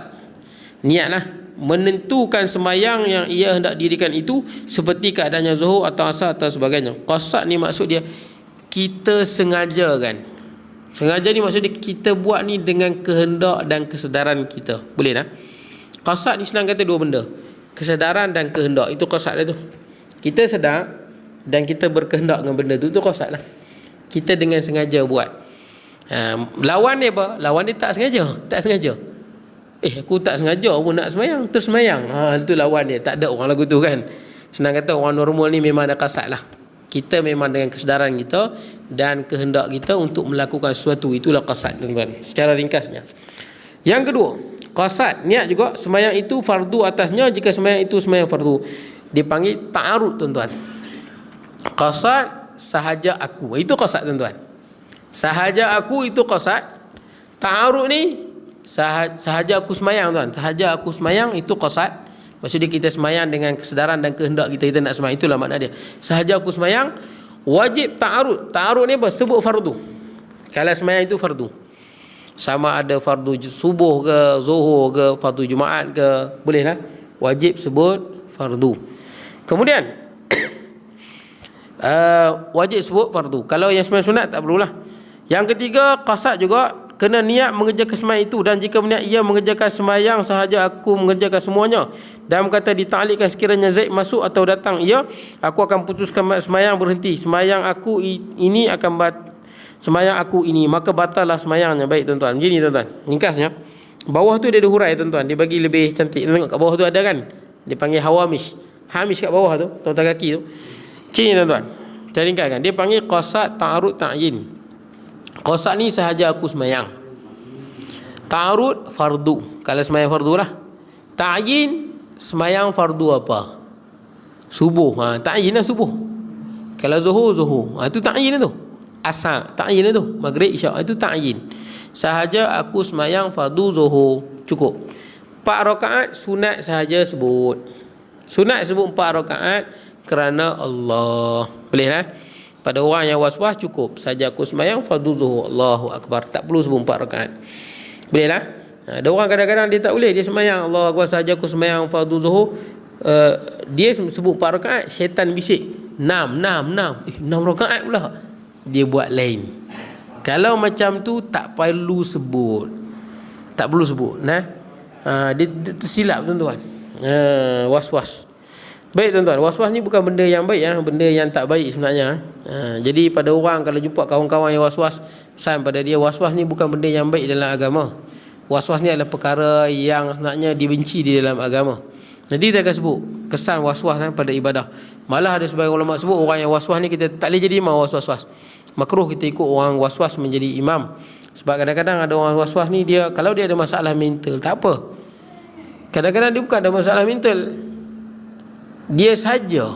Speaker 1: Niatlah menentukan sembahyang yang ia hendak dirikan itu seperti keadaannya zuhur atau asar atau sebagainya. Qasad ni maksud dia kita sengaja kan. Sengaja ni maksud dia kita buat ni dengan kehendak dan kesedaran kita. Boleh tak? Qasad ni senang kata 2 benda. Kesedaran dan kehendak. Itu qasad dia tu. Kita sedar dan kita berkehendak dengan benda tu qasad lah. Kita dengan sengaja buat. Lawan dia apa? Lawan dia tak sengaja. Aku tak sengaja pun nak sembahyang, terus sembahyang. Itu lawan dia. Tak ada orang lagu tu kan. Senang kata orang normal ni memang ada qasad lah. Kita memang dengan kesedaran kita dan kehendak kita untuk melakukan sesuatu. Itulah qasad tuan-tuan, secara ringkasnya. Yang kedua, qasad niat juga sembahyang itu fardu atasnya jika sembahyang itu sembahyang fardu. Dipanggil ta'arud tuan-tuan. Qasad sahaja aku. Itu qasad tuan-tuan. Sahaja aku itu qasad. Ta'arud ni sahaja aku semayang tuan. Sahaja aku semayang itu qasad. Maksudnya kita semayang dengan kesedaran dan kehendak kita nak semayang. Itulah makna dia. Sahaja aku semayang. Wajib ta'arud. Ta'arud ni apa? Sebut fardu. Kalau semayang itu fardu. Sama ada fardu subuh ke, zuhur ke, fardu Jumaat ke, boleh lah. Wajib sebut fardu. Kemudian wajib sebut fardu. Kalau yang sembahyang sunat tak perlulah. Yang ketiga, qasad juga kena niat mengerjakan sembahyang itu, dan jika niat ia mengerjakan sembahyang sahaja aku mengerjakan semuanya. Dan kata ditaklikkan sekiranya Zaid masuk atau datang ia, aku akan putuskan sembahyang berhenti. Sembahyang aku ini akan sembahyang aku ini, maka batallah sembahyangnya. Baik tuan-tuan. Begini tuan-tuan. Ringkasnya, bawah tu dia ada hurai tuan-tuan. Dia bagi lebih cantik. Tengok kat bawah tu ada kan? Dia panggil hawamish. Hamish kat bawah tu, tentang kaki tu. Sini tuan-tuan. Saya ringkaskan. Dia panggil qasad, ta'arud, ta'yin. Qasad ni sahaja aku semayang. Ta'arud fardu. Kalau semayang fardu lah. Ta'yin semayang fardu apa? Subuh. Ta'yin lah subuh. Kalau zuhur, zuhur. Itu ta'yin tu. Asar, ta'yin tu. Maghrib, isyak. Itu ta'yin. Sahaja aku semayang fardu zuhur. Cukup. 4 rakaat sunat sahaja sebut. Sunat sebut 4 rakaat kerana Allah. Boleh lah. Pada orang yang was-was cukup saja aku semayang fardu zuhur, Allahu Akbar. Tak perlu sebut 4 rakaat. Boleh lah. Ada orang kadang-kadang dia tak boleh, dia semayang Allahu Akbar saja aku semayang fardu zuhur, dia sebut 4 rakaat, syaitan bisik 6 rakaat pula. Dia buat lain. Kalau macam tu tak perlu sebut. Tak perlu sebut. Dia silap tuan-tuan. Was-was. Baik tuan-tuan, was-was ni bukan benda yang baik, benda yang tak baik sebenarnya. Jadi pada orang kalau jumpa kawan-kawan yang was-was, pesan pada dia, was-was ni bukan benda yang baik dalam agama. Was-was ni adalah perkara yang sebenarnya dibenci di dalam agama. Nanti dia akan sebut kesan was-was pada ibadah. Malah ada sebagian ulama sebut orang yang was-was ni kita tak boleh jadi imam was-was. Makruh kita ikut orang was-was menjadi imam. Sebab kadang-kadang ada orang was-was ni, dia kalau dia ada masalah mental tak apa. Kadang-kadang dia bukan ada masalah mental, dia saja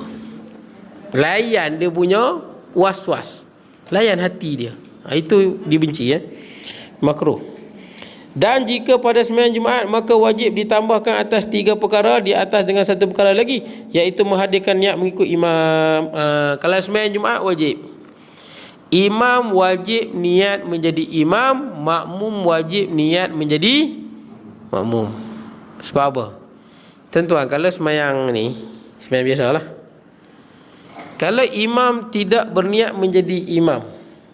Speaker 1: layan dia punya was-was, layan hati dia. Itu dibenci, makruh. Dan jika pada sembahyang Jumaat, maka wajib ditambahkan atas 3 perkara di atas dengan 1 perkara lagi, iaitu menghadirkan niat mengikut imam. Kalau sembahyang Jumaat wajib, imam wajib niat menjadi imam, makmum wajib niat menjadi makmum. Sebab apa? Tuan-tuan, kalau sembahyang ni sembahyang biasalah, kalau imam tidak berniat menjadi imam,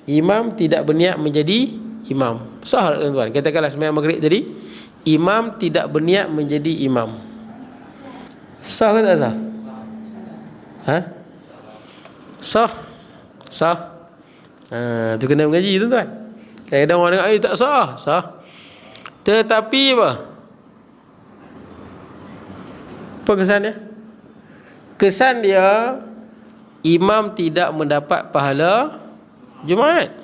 Speaker 1: imam tidak berniat menjadi imam, sah tak tuan-tuan? Katakanlah sembahyang maghrib tadi, imam tidak berniat menjadi imam, sah ke tak sah? Sah. Sah. Tu kena mengaji tuan-tuan. Kadang-kadang orang dengar tak sah. Sah. Tetapi apa kesan dia? Kesan dia, imam tidak mendapat pahala Jumaat.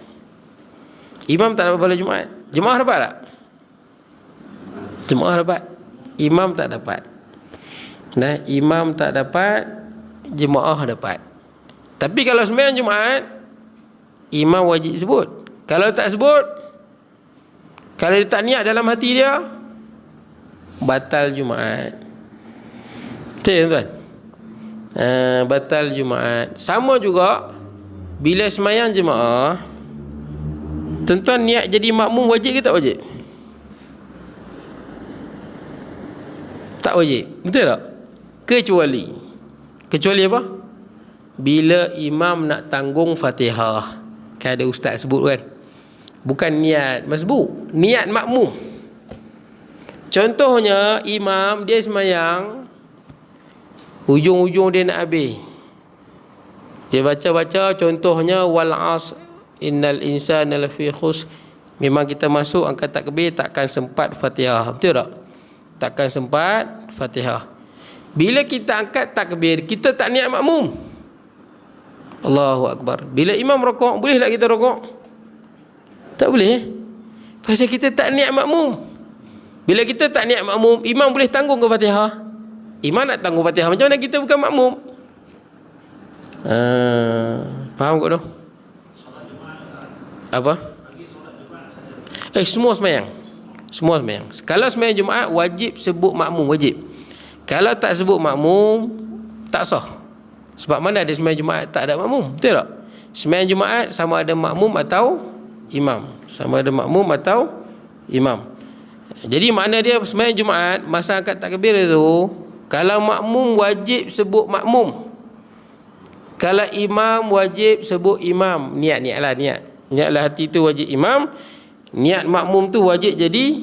Speaker 1: Imam tak dapat pahala Jumaat. Jemaah dapat tak? Jemaah dapat. Imam tak dapat. Imam tak dapat, jemaah dapat. Tapi kalau sembahyang Jumaat, imam wajib sebut. Kalau tak sebut, kalau dia tak niat dalam hati dia, batal Jumaat. Betul tuan? Batal Jumaat. Sama juga bila sembahyang jemaah, tuan-tuan niat jadi makmum wajib ke tak wajib? Tak wajib. Betul tak? Kecuali apa? Bila imam nak tanggung Fatihah. Kan ada ustaz sebut kan, bukan niat masbuk, niat makmum. Contohnya imam dia sembahyang, hujung-hujung dia nak habis, dia baca-baca contohnya wal as innal insana lafi khus. Memang kita masuk angkat takbir takkan sempat Fatihah. Betul tak? Takkan sempat Fatihah. Bila kita angkat takbir, kita tak niat makmum, Allahu Akbar. Bila imam rokok, boleh tak kita rokok? Tak boleh. Pasal kita tak niat makmum. Bila kita tak niat makmum, imam boleh tanggung ke Fatihah? Imam nak tanggung Fatihah, macam mana kita bukan makmum? Faham kot tu? Apa? Semua sembahyang. Semua sembahyang. Kalau sembahyang Jumaat wajib sebut makmum, wajib. Kalau tak sebut makmum tak sah. Sebab mana ada sembahyang Jumaat tak ada makmum? Betul tak? Sembahyang Jumaat sama ada makmum atau imam. Sama ada makmum atau imam. Jadi makna dia sembahyang Jumaat masa angkat takbir itu, kalau makmum wajib sebut makmum. Kalau imam wajib sebut imam. Niatlah hati tu wajib imam. Niat makmum tu wajib jadi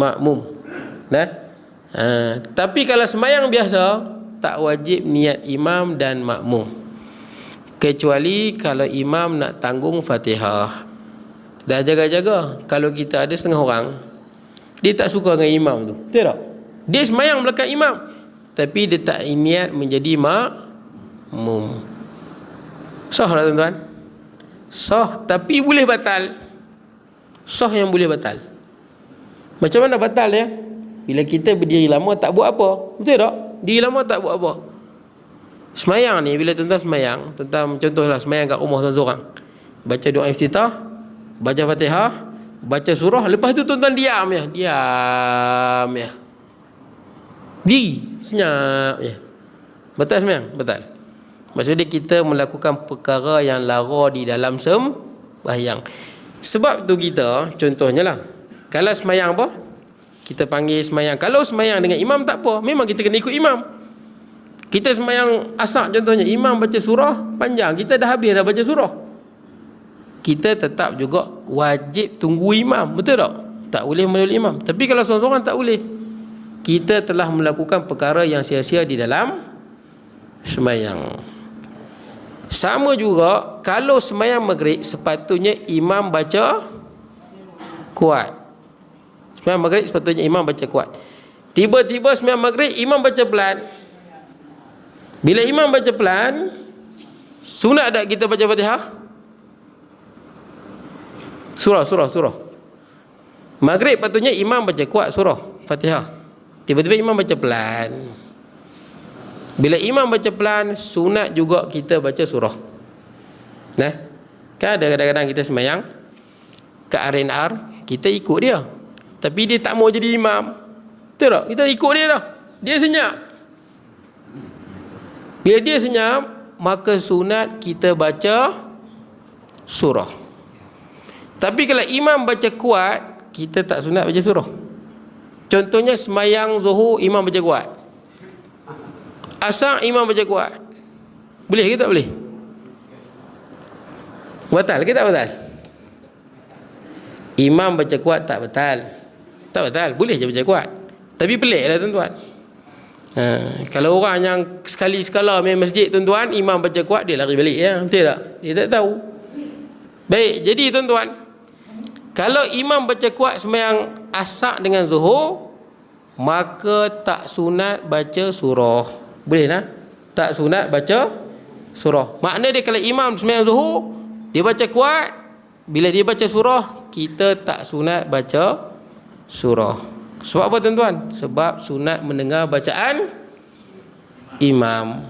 Speaker 1: makmum. Tapi kalau sembahyang biasa tak wajib niat imam dan makmum. Kecuali kalau imam nak tanggung Fatihah. Dah jaga-jaga. Kalau kita ada setengah orang, dia tak suka dengan imam tu. Betul tak? Dia sembahyang belakang imam, tapi dia tak niat menjadi makmum. Sah lah tuan-tuan. Sah, tapi boleh batal. Sah yang boleh batal. Macam mana batal ya? Bila kita berdiri lama tak buat apa. Betul tak? Diri lama tak buat apa. Semayang ni, bila tuan-tuan semayang, tuan-tuan contohlah semayang kat rumah seorang-seorang, baca doa iftitah, baca Fatihah, baca surah, lepas tu tuan-tuan diam ya. Diam ya. Diri, senyap ya. Batal semayang? Batal. Maksudnya kita melakukan perkara yang lara di dalam sembahyang. Sebab tu kita, contohnya lah, kalau semayang apa? Kita panggil semayang. Kalau semayang dengan imam tak apa, memang kita kena ikut imam. Kita semayang asar contohnya, imam baca surah panjang, kita dah habis dah baca surah, kita tetap juga wajib tunggu imam. Betul tak? Tak boleh melalui imam. Tapi kalau seorang-seorang tak boleh, kita telah melakukan perkara yang sia-sia di dalam semayang. Sama juga kalau sembahyang maghrib, sepatutnya imam baca kuat. Sembahyang maghrib sepatutnya imam baca kuat. Tiba-tiba sembahyang maghrib imam baca pelan. Bila imam baca pelan, sunat tak kita baca Fatihah? Surah. Maghrib patutnya imam baca kuat surah Fatihah. Tiba-tiba imam baca pelan. Bila imam baca pelan, sunat juga kita baca surah. Kan ada kadang-kadang kita sembahyang kat R&R, kita ikut dia, tapi dia tak mau jadi imam. Betul tak? Kita ikut dia dah. Dia senyap. Bila dia senyap, maka sunat kita baca surah. Tapi kalau imam baca kuat, kita tak sunat baca surah. Contohnya sembahyang Zuhur, imam baca kuat. Asar imam baca kuat. Boleh ke tak boleh? Batal ke tak batal? Imam baca kuat tak batal. Tak batal, boleh je baca kuat. Tapi pelik lah tuan-tuan. Kalau orang yang sekali-sekala main masjid tuan-tuan, imam baca kuat, dia lari balik ya. Betul tak? Dia tak tahu. Baik, jadi tuan-tuan, kalau imam baca kuat sembahyang asar dengan Zuhur, maka tak sunat baca surah. Boleh tak? Tak sunat baca surah. Makna dia kalau imam sembahyang Zuhur, dia baca kuat, bila dia baca surah, kita tak sunat baca surah. Sebab apa tuan-tuan? Sebab sunat mendengar bacaan imam.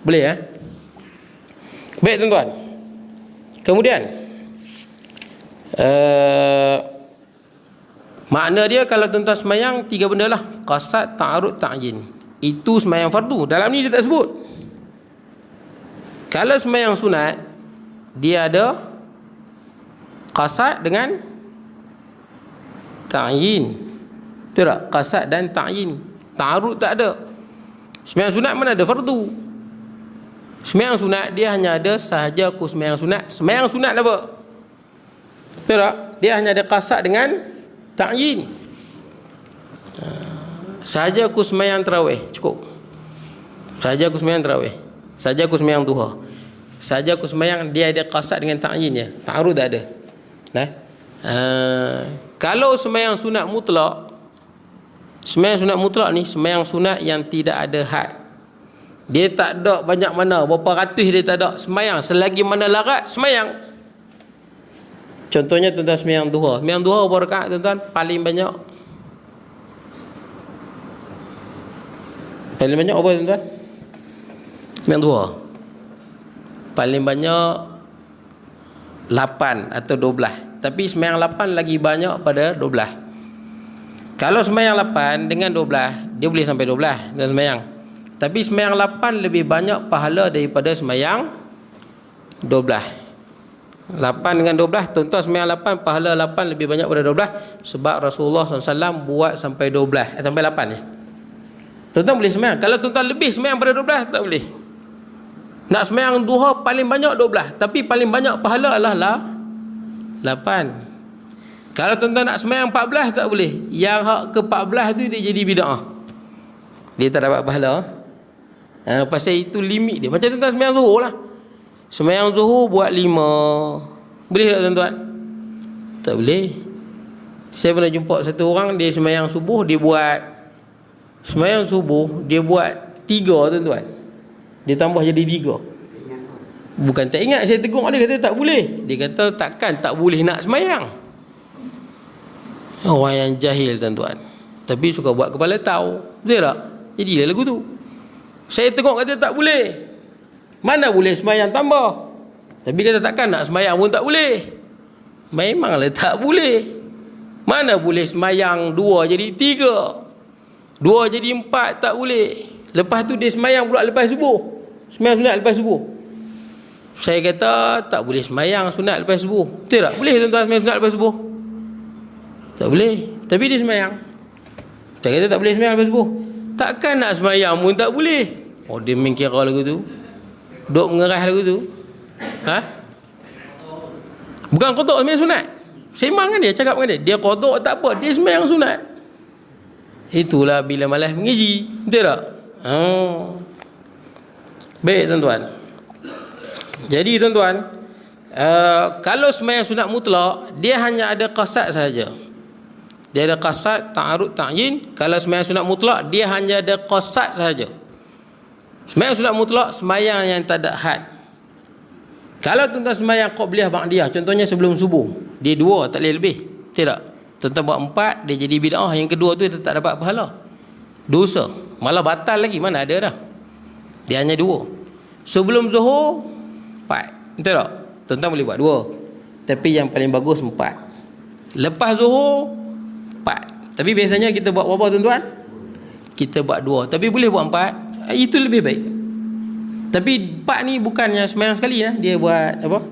Speaker 1: Boleh ya? Baik tuan-tuan. Kemudian makna dia kalau tuan-tuan sembahyang tiga benda lah: qasad, ta'arud, ta'yin. Itu sembahyang fardu. Dalam ni dia tak sebut. Kalau sembahyang sunat, dia ada qasad dengan ta'yin. Betul tak? Qasad dan ta'yin. Ta'arud tak ada. Sembahyang sunat mana ada fardu. Sembahyang sunat dia hanya ada sahaja aku sembahyang sunat. Sembahyang sunat apa? Betul tak? Dia hanya ada qasad dengan ta'yin. Sahaja aku sembahyang tarawih, cukup. Sahaja aku sembahyang tarawih, sahaja aku sembahyang duha, sahaja aku sembahyang, dia ada qasad dengan ta'yin je. Ta'arud tak ada. Kalau sembahyang sunat mutlak, sembahyang sunat mutlak ni sembahyang sunat yang tidak ada had. Dia tak ada banyak mana, berapa ratus dia tak ada. Sembahyang selagi mana larat, sembahyang. Contohnya tuan-tuan sembahyang duha. Sembahyang duha berapa rakaat tuan-tuan? Paling banyak apa tuan-tuan? Sembahyang duha paling banyak 8 atau 12. Tapi sembahyang 8 lagi banyak pada 12. Kalau sembahyang 8 dengan 12, dia boleh sampai 12 dan sembahyang. Tapi sembahyang 8 lebih banyak pahala daripada sembahyang 12. 8 dengan 12, tuan-tuan sembahyang 8, pahala 8 lebih banyak pada 12. Sebab Rasulullah SAW buat sampai 12, sampai 8 je. Tuan-tuan boleh sembahyang. Kalau tuan-tuan lebih sembahyang pada 12, tak boleh. Nak sembahyang duha paling banyak 12, tapi paling banyak pahala adalah 8. Kalau tuan-tuan nak sembahyang 14, tak boleh. Yang hak ke 14 tu dia jadi bid'ah. Dia tak dapat pahala. Pasal itu limit dia. Macam tuan-tuan sembahyang zuhur lah. Sembahyang zuhur buat 5. Boleh tak tuan-tuan? Tak boleh. Saya pernah jumpa satu orang, dia sembahyang subuh, dia buat 3, tuan-tuan. Dia tambah jadi 3. Bukan tak ingat, saya tegur dia, kata tak boleh. Dia kata takkan tak boleh nak sembahyang. Orang yang jahil, tuan-tuan. Tapi suka buat kepala tahu. Betul tak? Jadilah lagu tu. Saya tegur kata tak boleh. Mana boleh sembahyang tambah. Tapi kata takkan nak sembahyang pun tak boleh. Memanglah tak boleh. Mana boleh sembahyang 2 jadi 3, 2 jadi 4, tak boleh. Lepas tu dia sembahyang pula lepas subuh. Sembahyang sunat lepas subuh. Saya kata tak boleh sembahyang sunat lepas subuh. Betul tak? Boleh tuan-tuan sembahyang sunat lepas subuh? Tak boleh. Tapi dia sembahyang. Saya kata tak boleh sembahyang lepas subuh. Takkan nak sembahyang pun tak boleh. Oh, dia main kira lagu tu. Duk mengerah lagu tu. Bukan qada sembahyang sunat. Sembang kan dia, cakap dengan dia. Dia qada tak apa, dia sembahyang sunat. Itulah bila malas mengaji. Betul tak? Baik tuan-tuan. Jadi tuan-tuan, kalau sembahyang sunat mutlak, dia hanya ada qasad sahaja. Dia ada qasad, ta'arud, ta'yin. Kalau sembahyang sunat mutlak, dia hanya ada qasad sahaja. Sembahyang sunat mutlak, sembahyang yang tak ada had. Kalau tuan-tuan sembahyang qabliyah ba'diyah, contohnya sebelum subuh, dia 2, tak boleh lebih. Tidak. Tuan-tuan buat 4, dia jadi bid'ah. Yang kedua tu dia tak dapat pahala, dosa, malah batal lagi. Mana ada dah. Dia hanya 2. Sebelum zuhur 4. Betul tak? Tuan-tuan boleh buat 2. Tapi yang paling bagus 4. Lepas zuhur 4. Tapi biasanya kita buat berapa tuan-tuan? Kita buat 2. Tapi boleh buat 4. Itu lebih baik. Tapi 4 ni bukannya sembahyang sekali lah. Dia buat apa?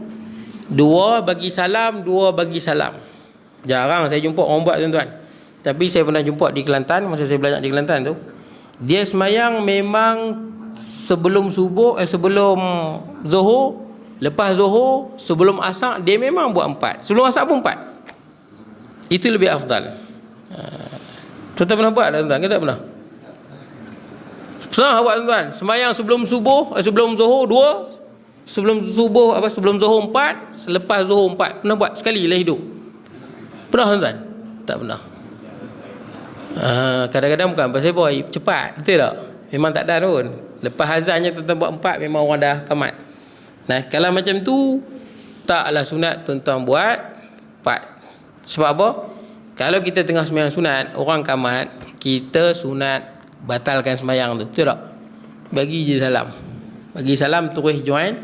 Speaker 1: 2 bagi salam, 2 bagi salam. Jarang saya jumpa orang buat tuan-tuan. Tapi saya pernah jumpa di Kelantan, masa saya belajar di Kelantan tu. Dia sembahyang memang sebelum subuh, sebelum zuhur, lepas zuhur, sebelum asar, dia memang buat 4. Sebelum asar pun 4. Itu lebih afdal. Tuan-tuan pernah buat tak tuan-tuan? Kita tak pernah? Pernah buat tuan-tuan? Sembahyang sebelum subuh, sebelum zuhur 2, sebelum subuh sebelum zuhur 4, selepas zuhur 4. Pernah buat sekali lah hidup? Pernah tuan-tuan? Tak pernah. Kadang-kadang bukan pasal boy cepat, betul tak? Memang tak ada pun. Lepas azannya tuan-tuan buat 4, memang orang dah tamat. Nah, kalau macam tu taklah sunat tuan-tuan buat 4. Sebab apa? Kalau kita tengah sembahyang sunat, orang kamat, kita sunat batalkan sembahyang tu, betul tak? Bagi je salam. Bagi salam, terus join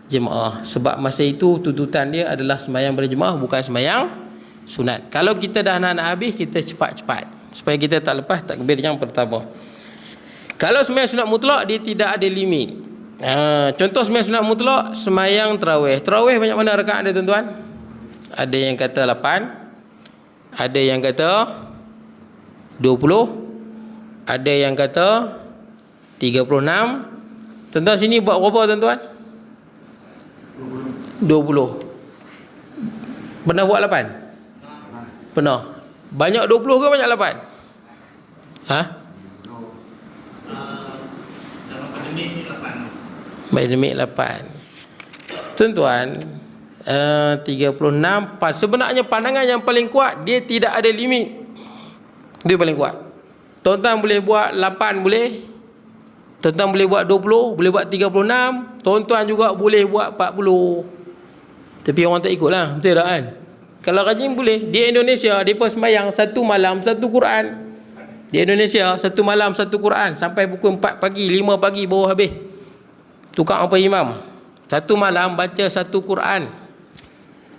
Speaker 1: jemaah. Sebab masa itu tuntutan dia adalah sembahyang berjemaah, bukan sembahyang sunat. Kalau kita dah nak habis, kita cepat-cepat supaya kita tak lepas takbir yang pertama. Kalau sembahyang sunat mutlak, dia tidak ada limit. Contoh sembahyang sunat mutlak, sembahyang tarawih. Tarawih banyak mana rakaat ada tuan-tuan? Ada yang kata 8, ada yang kata 20, ada yang kata 36. Tuan-tuan sini buat berapa tuan-tuan? 20. Pernah buat 8? Pernah. Banyak 20 ke banyak 8? Pandemik 8. Tuan-tuan, 36. Sebenarnya pandangan yang paling kuat, dia tidak ada limit. Dia paling kuat. Tuan-tuan boleh buat 8 boleh. Tuan-tuan boleh buat 20, boleh buat 36. Tuan-tuan juga boleh buat 40. Tapi orang tak ikut lah, betul tak kan? Kalau rajin boleh. Di Indonesia, mereka sembahyang 1 malam 1 Quran. Di Indonesia, 1 malam 1 Quran. Sampai pukul 4 pagi, 5 pagi baru habis. Tukar apa imam. Satu malam baca satu Quran.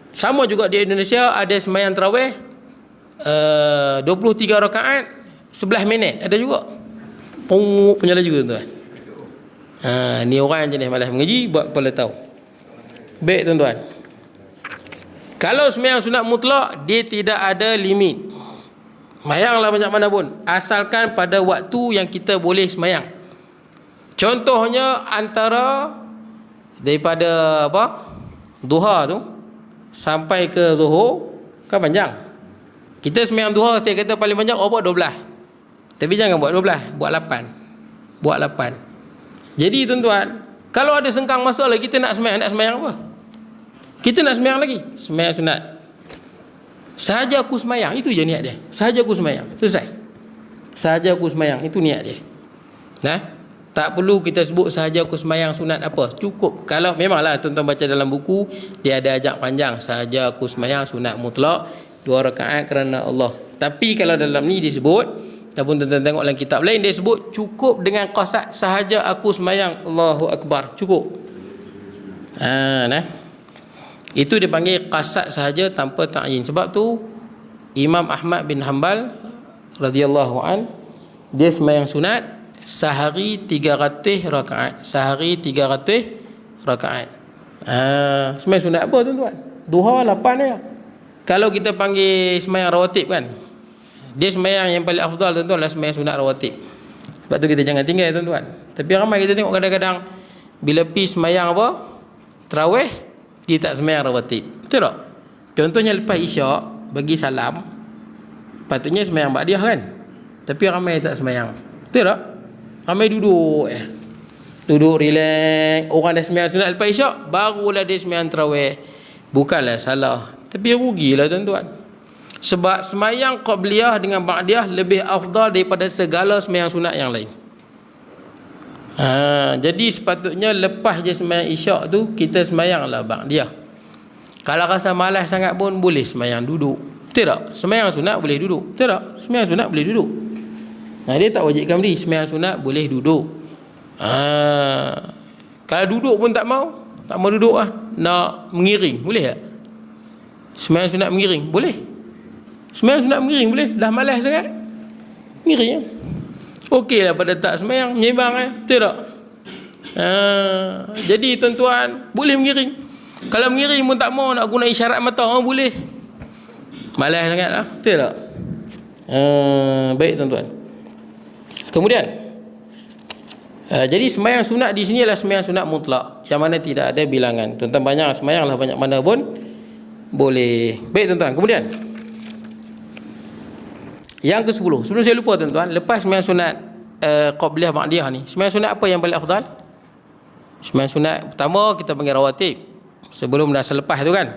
Speaker 1: Sama juga di Indonesia ada sembahyang tarawih 23 rakaat 11 minit ada juga. Penyala juga tuan. Ni orang jenis malas mengaji buat kepala tahu. Baik tuan-tuan. Kalau sembahyang sunat mutlak dia tidak ada limit. Sembahyanglah banyak mana pun asalkan pada waktu yang kita boleh sembahyang. Contohnya antara daripada duha tu sampai ke zuhur kan panjang. Kita sembahyang duha saya kata paling panjang buat 12. Tapi jangan buat 12, buat 8. Buat 8. Jadi tuan-tuan, kalau ada sengkang masa lagi kita nak sembahyang apa? Kita nak sembahyang lagi, sembahyang sunat. Sahaja aku sembahyang, itu je niat dia. Sahaja aku sembahyang, selesai. Sahaja aku sembahyang, itu niat dia. Nah, tak perlu kita sebut sahaja aku sembahyang sunat apa. Cukup. Kalau memanglah tuan-tuan baca dalam buku, dia ada ajak panjang. Sahaja aku sembahyang sunat mutlak 2 rakaat kerana Allah. Tapi kalau dalam ni disebut, ataupun tuan-tuan tengok dalam kitab lain, dia sebut cukup dengan qasad sahaja aku sembahyang Allahu Akbar. Cukup. Nah. Itu dipanggil qasad sahaja tanpa ta'yin. Sebab tu Imam Ahmad bin Hanbal radhiyallahu an, dia sembahyang sunat sehari 300 rakaat. Sehari 300 rakaat. Sembahyang sunat apa tuan-tuan? Duha 8 dia. Kalau kita panggil sembahyang rawatib kan, dia sembahyang yang paling afdal tuan-tuan lah sembahyang sunat rawatib. Sebab tu kita jangan tinggal tuan-tuan. Tapi ramai kita tengok kadang-kadang bila pergi sembahyang apa? Tarawih, dia tak sembahyang rawatib. Betul tak? Contohnya lepas isyak bagi salam, patutnya sembahyang ba'diyah kan? Tapi ramai tak sembahyang. Betul tak? Ramai duduk duduk relax. Orang dah sembahyang sunat lepas isyak, barulah dia sembahyang tarawih. Bukanlah salah, tapi rugilah tuan-tuan. Sebab sembahyang qabliyah dengan ba'diyah lebih afdal daripada segala sembahyang sunat yang lain. Jadi sepatutnya lepas je sembahyang isyak tu kita sembahyanglah ba'diyah. Kalau rasa malas sangat pun boleh sembahyang duduk. Betul tak? Sembahyang sunat boleh duduk. Betul tak? Sembahyang sunat boleh duduk. Dia tak wajibkan berdiri. Sembahyang sunat boleh duduk. Kalau duduk pun tak mau duduk nak mengiring, boleh tak? Sembahyang sunat mengiring, boleh. Sembahyang sunat mengiring boleh. Dah malas sangat, mengiring okeylah pada tak sembahyang, menyembang betul tak? Jadi tuan-tuan boleh mengiring. Kalau mengiring pun tak mau nak guna isyarat mata, boleh. Malas sangatlah, betul tak? Baik tuan-tuan. Kemudian jadi sembahyang sunat di sini adalah sembahyang sunat mutlak yang mana tidak ada bilangan. Tuan-tuan banyak sembahyanglah banyak mana pun boleh. Baik tuan-tuan. Kemudian yang ke-10. Sebelum saya lupa tuan-tuan, lepas sembahyang sunat qabliyah ba'diyah ni, sembahyang sunat apa yang paling afdal? Sembahyang sunat pertama kita panggil rawatib, sebelum dan selepas tu kan.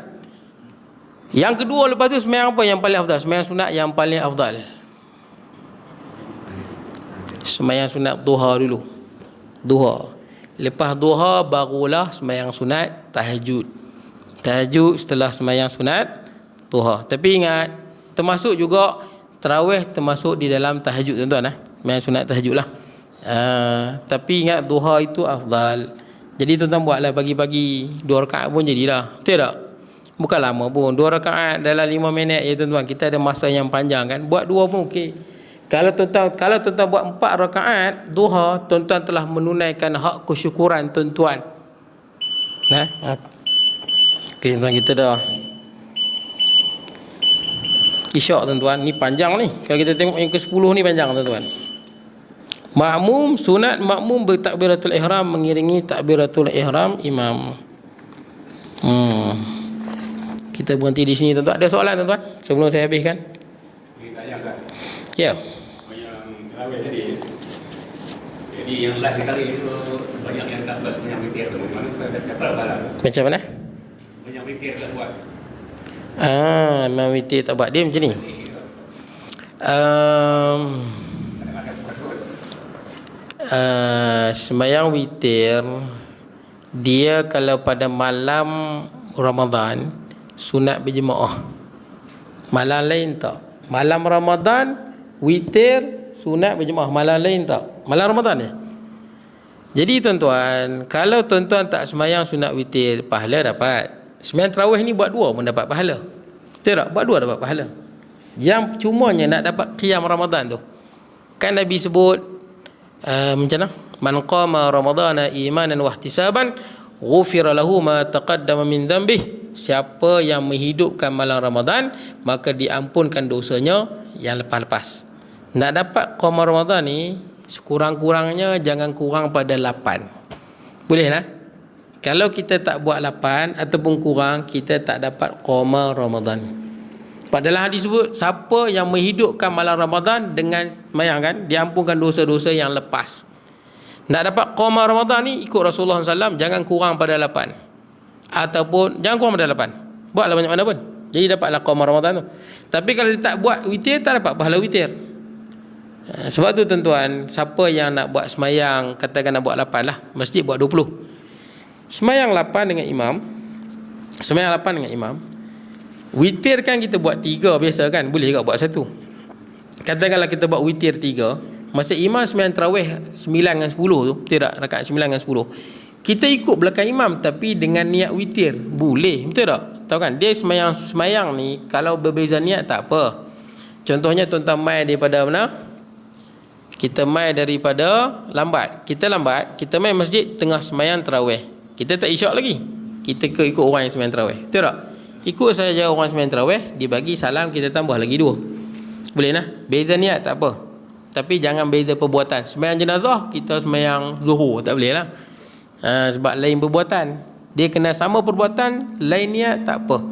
Speaker 1: Yang kedua lepas tu sembahyang apa yang paling afdal? Sembahyang sunat yang paling afdal. Sembahyang sunat duha dulu. Duha. Lepas duha barulah sembahyang sunat tahajud. Tahajud setelah sembahyang sunat duha. Tapi ingat, termasuk juga tarawih termasuk di dalam tahajud tuan-tuan. Sembahyang sunat tahajud lah. Tapi ingat duha itu afdal. Jadi tuan-tuan buatlah pagi-pagi 2 rakaat pun jadilah. Betul tak? Bukan lama pun. 2 rakaat dalam 5 minit ya tuan-tuan. Kita ada masa yang panjang kan. Buat 2 pun okey. Kalau tuan-tuan buat 4 rakaat duha, tuan-tuan telah menunaikan hak kesyukuran tuan-tuan. Okey tuan-tuan, kita dah isyak tuan-tuan. Ni panjang ni. Kalau kita tengok yang ke-10 ni panjang tuan-tuan. Makmum, sunat makmum bertakbiratul ihram mengiringi takbiratul ihram imam. Kita berhenti di sini tuan-tuan. Ada soalan tuan-tuan sebelum saya habiskan? Ya.
Speaker 2: Jadi yang last kali itu banyak yang tak plus banyak witir tu. Mana dapat barang?
Speaker 1: Macam mana?
Speaker 2: Banyak witir tak buat.
Speaker 1: Memang witir tak buat. Dia macam ni. Sembahyang witir dia kalau pada malam Ramadan sunat berjemaah. Malam lain tak. Malam Ramadan witir sunat berjemaah. Malam lain tak. Malam Ramadan ni. Jadi tuan-tuan, kalau tuan-tuan tak semayang sunat witir, pahala dapat. Sembahyang tarawih ni buat dua pun dapat pahala. Betul tak? Buat dua dapat pahala. Yang cumanya nak dapat qiyam Ramadan tu. Kan Nabi sebut macam mana? Man qama ramadana imanan wa ihtisaban ghufira lahu ma taqaddama min dhanbih. Siapa yang menghidupkan malam Ramadan, maka diampunkan dosanya yang lepas-lepas. Nak dapat qiyam Ramadan ni, sekurang-kurangnya jangan kurang pada 8. Boleh lah. Kalau kita tak buat 8 ataupun kurang, kita tak dapat qiyam Ramadan. Padahal hadis sebut, siapa yang menghidupkan malam Ramadan dengan semayang kan, diampunkan dosa-dosa yang lepas. Nak dapat qiyam Ramadan ni, ikut Rasulullah SAW, jangan kurang pada 8. Ataupun jangan kurang pada 8. Buatlah banyak mana pun. Jadi dapatlah qiyam Ramadan tu. Tapi kalau dia tak buat witir, tak dapat pahala witir. Sebab tu tuan-tuan, siapa yang nak buat semayang, katakan nak buat 8 lah, masjid buat 20. Semayang 8 dengan imam. Semayang 8 dengan imam. Witir kan kita buat 3 biasa kan, boleh juga buat 1. Katakanlah kita buat witir 3, masa imam semayang tarawih 9 dengan 10 tu, tidak, rakaat 9 dengan 10, kita ikut belakang imam tapi dengan niat witir, boleh, betul tak? Tahu kan, dia semayang ni kalau berbeza niat tak apa. Contohnya tuan-tuan mai daripada mana? Kita mai daripada lambat. Kita mai masjid tengah semayang tarawih. Kita tak isyak lagi. Kita ikut orang yang semayang tarawih. Betul tak? Ikut saja orang semayang tarawih, dibagi salam, kita tambah lagi 2. Boleh lah. Beza niat tak apa. Tapi jangan beza perbuatan. Semayang jenazah, kita semayang zuhur, tak boleh lah. Sebab lain perbuatan. Dia kena sama perbuatan, lain niat, tak apa.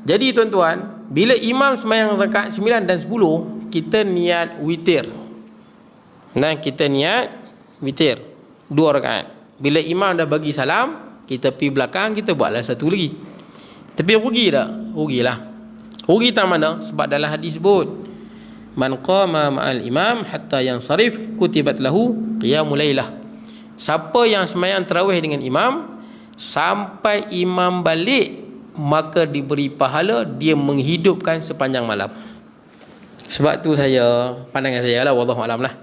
Speaker 1: Jadi tuan-tuan, bila imam semayang rakaat 9 dan 10, kita niat witir. Kita niat witir 2 rakaat. Bila imam dah bagi salam, kita pergi belakang, kita buatlah 1 lagi. Tapi rugi tak? Rugilah. Rugi tak mana? Sebab dalam hadis sebut, man qama ma'al imam hatta yansarif kutibat lahu qiyamul lailah. Siapa yang semayang tarawih dengan imam sampai imam balik, maka diberi pahala dia menghidupkan sepanjang malam. Sebab tu pandangan saya lah, wallahu alam lah,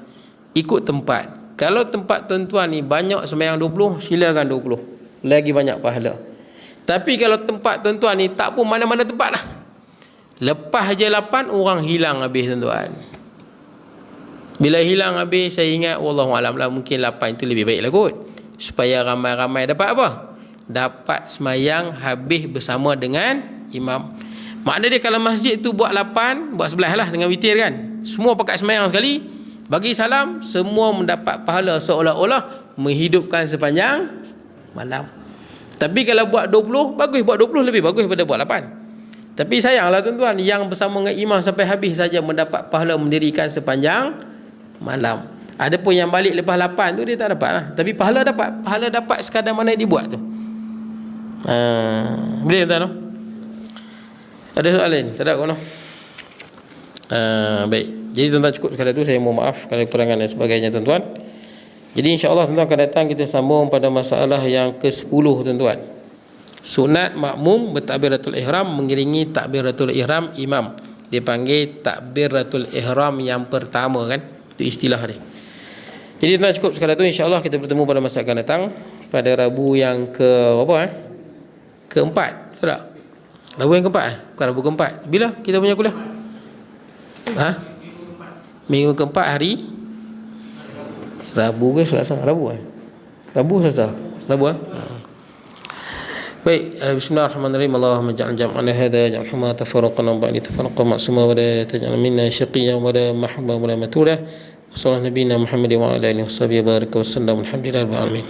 Speaker 1: ikut tempat. Kalau tempat tuan-tuan ni banyak semayang 20, silakan 20, lagi banyak pahala. Tapi kalau tempat tuan-tuan ni tak pun mana-mana tempat lah, lepas je 8 orang hilang habis tuan-tuan. Bila hilang habis, saya ingat wallahu alam lah, mungkin 8 itu lebih baik lah kot, supaya ramai-ramai dapat apa? Dapat semayang habis bersama dengan imam. Maknanya dia kalau masjid tu buat 8, buat 11 lah dengan witir kan, semua pakat semayang sekali, bagi salam, semua mendapat pahala seolah-olah menghidupkan sepanjang malam. Tapi kalau buat 20, bagus. Buat 20 lebih bagus daripada buat 8. Tapi sayanglah tuan-tuan, yang bersama dengan imam sampai habis saja mendapat pahala mendirikan sepanjang malam. Ada pun yang balik lepas 8 tu dia tak dapat lah. Tapi pahala dapat. Pahala dapat sekadar mana dia buat tu. Boleh tuan-tuan? Ada soalan? Tak ada kau? Baik. Jadi tuan-tuan cukup sekali tu. Saya mohon maaf kalau kurangan dan sebagainya tuan-tuan. Jadi insya-Allah tuan-tuan akan datang kita sambung pada masalah yang ke-10 tuan-tuan. Sunat makmum bertakbiratul ihram mengiringi takbiratul ihram imam. Dia panggil takbiratul ihram yang pertama kan. Itu istilah dia. Jadi tuan-tuan cukup sekali tu, insya-Allah kita bertemu pada masa akan datang pada Rabu yang keempat. Betul tak? Rabu yang keempat bukan Rabu keempat. Bila kita punya kuliah? Minggu keempat hari Rabu ke Selasa? Rabu Selasa. Rabu Baik, bismillahirrahmanirrahim. Allahumma ja'al jam'ana hadha jam'an tafarraqana ba'di tafarraqa ma'suma wa la taj'al minna shaqiyyan wa la mahbuban wa la matula. Sallallahu nabiyina Muhammad wa ala alihi wa sahbihi baraka wa sallam. Alhamdulillah rabbil alamin.